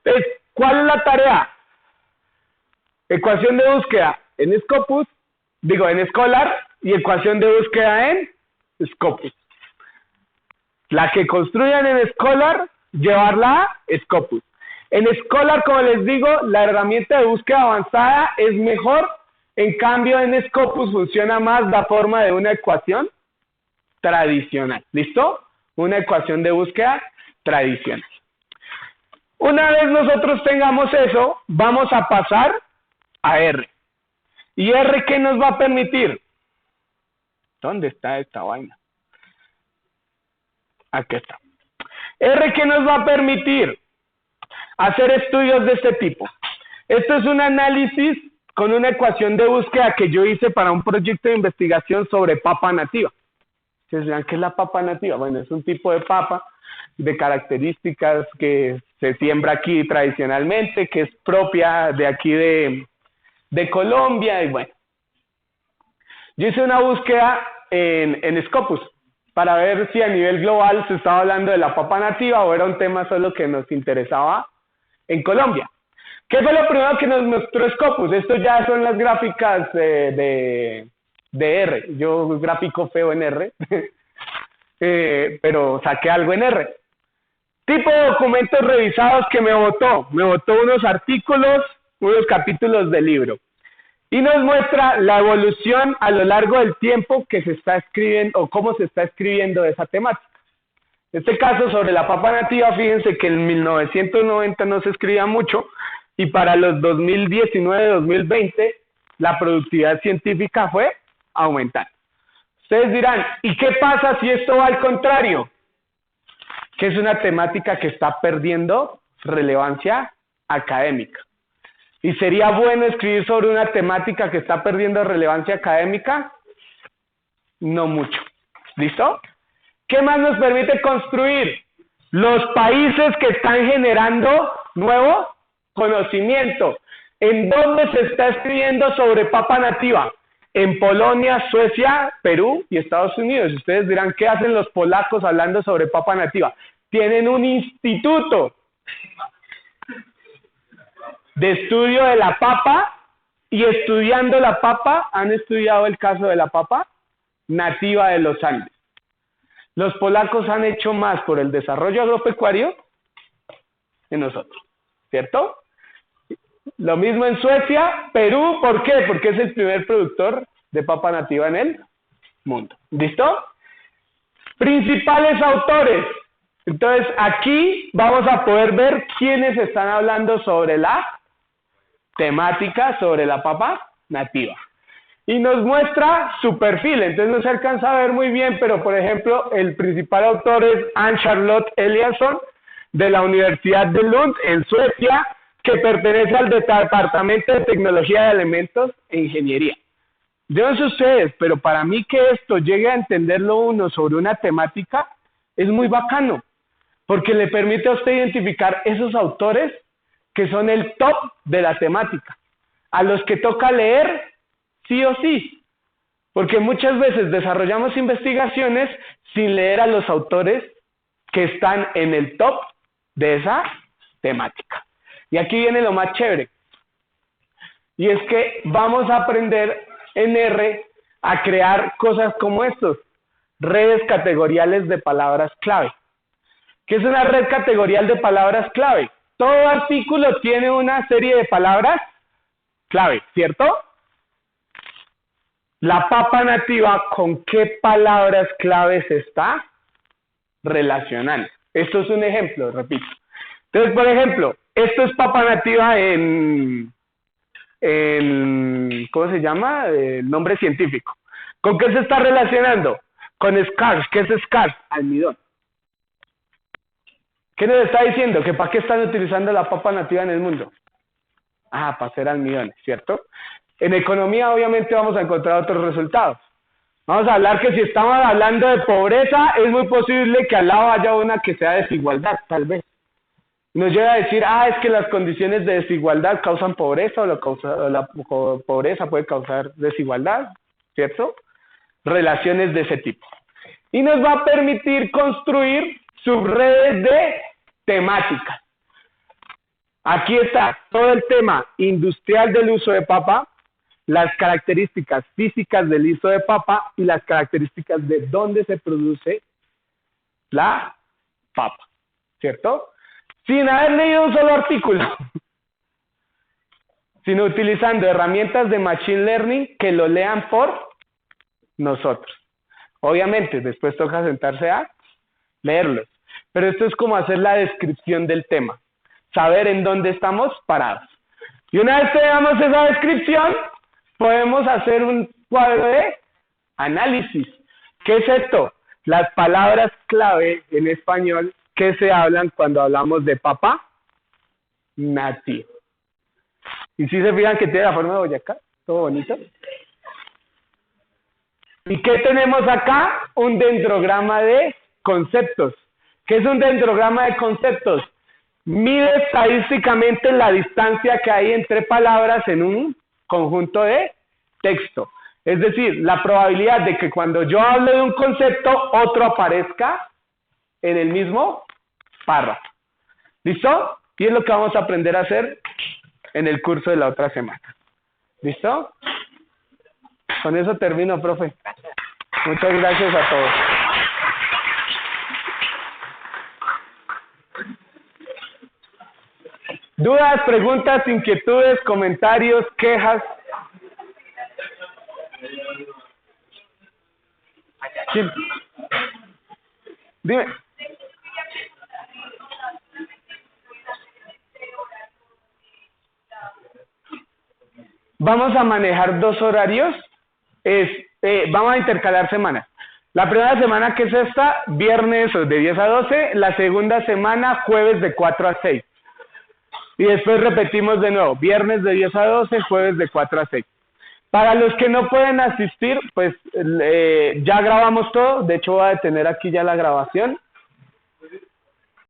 S2: Entonces, ¿cuál es la tarea? Ecuación de búsqueda en Scopus, en Scholar, y ecuación de búsqueda en Scopus. La que construyan en Scholar, llevarla a Scopus. En Scholar, como les digo, la herramienta de búsqueda avanzada es mejor. En cambio, en Scopus funciona más la forma de una ecuación tradicional. ¿Listo? Una ecuación de búsqueda tradicional. Una vez nosotros tengamos eso, vamos a pasar a R. ¿Y R qué nos va a permitir? ¿Dónde está esta vaina? Aquí está. R qué nos va a permitir hacer estudios de este tipo. Esto es un análisis con una ecuación de búsqueda que yo hice para un proyecto de investigación sobre papa nativa. ¿Se saben qué es la papa nativa? Bueno, es un tipo de papa de características que se siembra aquí tradicionalmente, que es propia de aquí de de Colombia, y bueno. Yo hice una búsqueda en Scopus para ver si a nivel global se estaba hablando de la papa nativa o era un tema solo que nos interesaba en Colombia. ¿Qué fue lo primero que nos mostró Scopus? Esto ya son las gráficas de R. Yo gráfico feo en R, pero saqué algo en R. Tipo de documentos revisados que me botó unos artículos, unos capítulos del libro. Y nos muestra la evolución a lo largo del tiempo que se está escribiendo, o cómo se está escribiendo esa temática. En este caso, sobre la papa nativa, fíjense que en 1990 no se escribía mucho, y para los 2019-2020, la productividad científica fue aumentando. Ustedes dirán, ¿y qué pasa si esto va al contrario? Que es una temática que está perdiendo relevancia académica. ¿Y sería bueno escribir sobre una temática que está perdiendo relevancia académica? No mucho. ¿Listo? ¿Qué más nos permite construir? Los países que están generando nuevo conocimiento. ¿En dónde se está escribiendo sobre papa nativa? En Polonia, Suecia, Perú y Estados Unidos. Ustedes dirán, ¿qué hacen los polacos hablando sobre papa nativa? Tienen un instituto de estudio de la papa, y estudiando la papa han estudiado el caso de la papa nativa de los Andes. Los polacos han hecho más por el desarrollo agropecuario que nosotros, ¿cierto? Lo mismo en Suecia, Perú, ¿por qué? Porque es el primer productor de papa nativa en el mundo. ¿Listo? Principales autores. Entonces, aquí vamos a poder ver quiénes están hablando sobre la temática, sobre la papa nativa. Y nos muestra su perfil, entonces no se alcanza a ver muy bien, pero por ejemplo, el principal autor es Ann-Charlotte Eliasson, de la Universidad de Lund, en Suecia, que pertenece al Departamento de Tecnología de Alimentos e Ingeniería. Yo no sé ustedes, pero para mí que esto llegue a entenderlo uno sobre una temática es muy bacano, porque le permite a usted identificar esos autores que son el top de la temática, a los que toca leer sí o sí, porque muchas veces desarrollamos investigaciones sin leer a los autores que están en el top de esa temática. Y aquí viene lo más chévere, y es que vamos a aprender en R a crear cosas como estos, redes categoriales de palabras clave. ¿Qué es una red categorial de palabras clave? Todo artículo tiene una serie de palabras clave, ¿cierto? La papa nativa, ¿con qué palabras clave se está relacionando? Esto es un ejemplo, repito. Entonces, por ejemplo, esto es papa nativa en ¿cómo se llama? El nombre científico. ¿Con qué se está relacionando? Con scarce. ¿Qué es scarce? Almidón. ¿Qué nos está diciendo? ¿Que para qué están utilizando la papa nativa en el mundo? Ah, para hacer almidones, ¿cierto? En economía obviamente vamos a encontrar otros resultados. Vamos a hablar que si estamos hablando de pobreza, es muy posible que al lado haya una que sea desigualdad, tal vez. Nos llega a decir, es que las condiciones de desigualdad causan pobreza, o la pobreza puede causar desigualdad, ¿cierto? Relaciones de ese tipo. Y nos va a permitir construir subredes de temáticas. Aquí está todo el tema industrial del uso de papa, las características físicas del uso de papa y las características de dónde se produce la papa, ¿cierto? Sin haber leído un solo artículo, sino utilizando herramientas de Machine Learning que lo lean por nosotros. Obviamente, después toca sentarse a leerlos, pero esto es como hacer la descripción del tema, saber en dónde estamos parados. Y una vez que veamos esa descripción, podemos hacer un cuadro de análisis. ¿Qué es esto? Las palabras clave en español que se hablan cuando hablamos de papa nativa. Y si se fijan que tiene la forma de Boyacá, todo bonito. ¿Y qué tenemos acá? Un dendrograma de conceptos. ¿Qué es un dendrograma de conceptos? Mide estadísticamente la distancia que hay entre palabras en un conjunto de texto. Es decir, la probabilidad de que cuando yo hable de un concepto, otro aparezca en el mismo párrafo. ¿Listo? Y es lo que vamos a aprender a hacer en el curso de la otra semana. ¿Listo? Con eso termino, profe. Muchas gracias a todos. ¿Dudas, preguntas, inquietudes, comentarios, quejas? ¿Quién? Dime. Vamos a manejar 2 horarios. Vamos a intercalar semanas. La primera semana, que es esta, viernes de 10 a 12. La segunda semana, jueves de 4 a 6. Y después repetimos de nuevo, viernes de 10 a 12, jueves de 4 a 6. Para los que no pueden asistir, pues ya grabamos todo. De hecho, voy a detener aquí ya la grabación.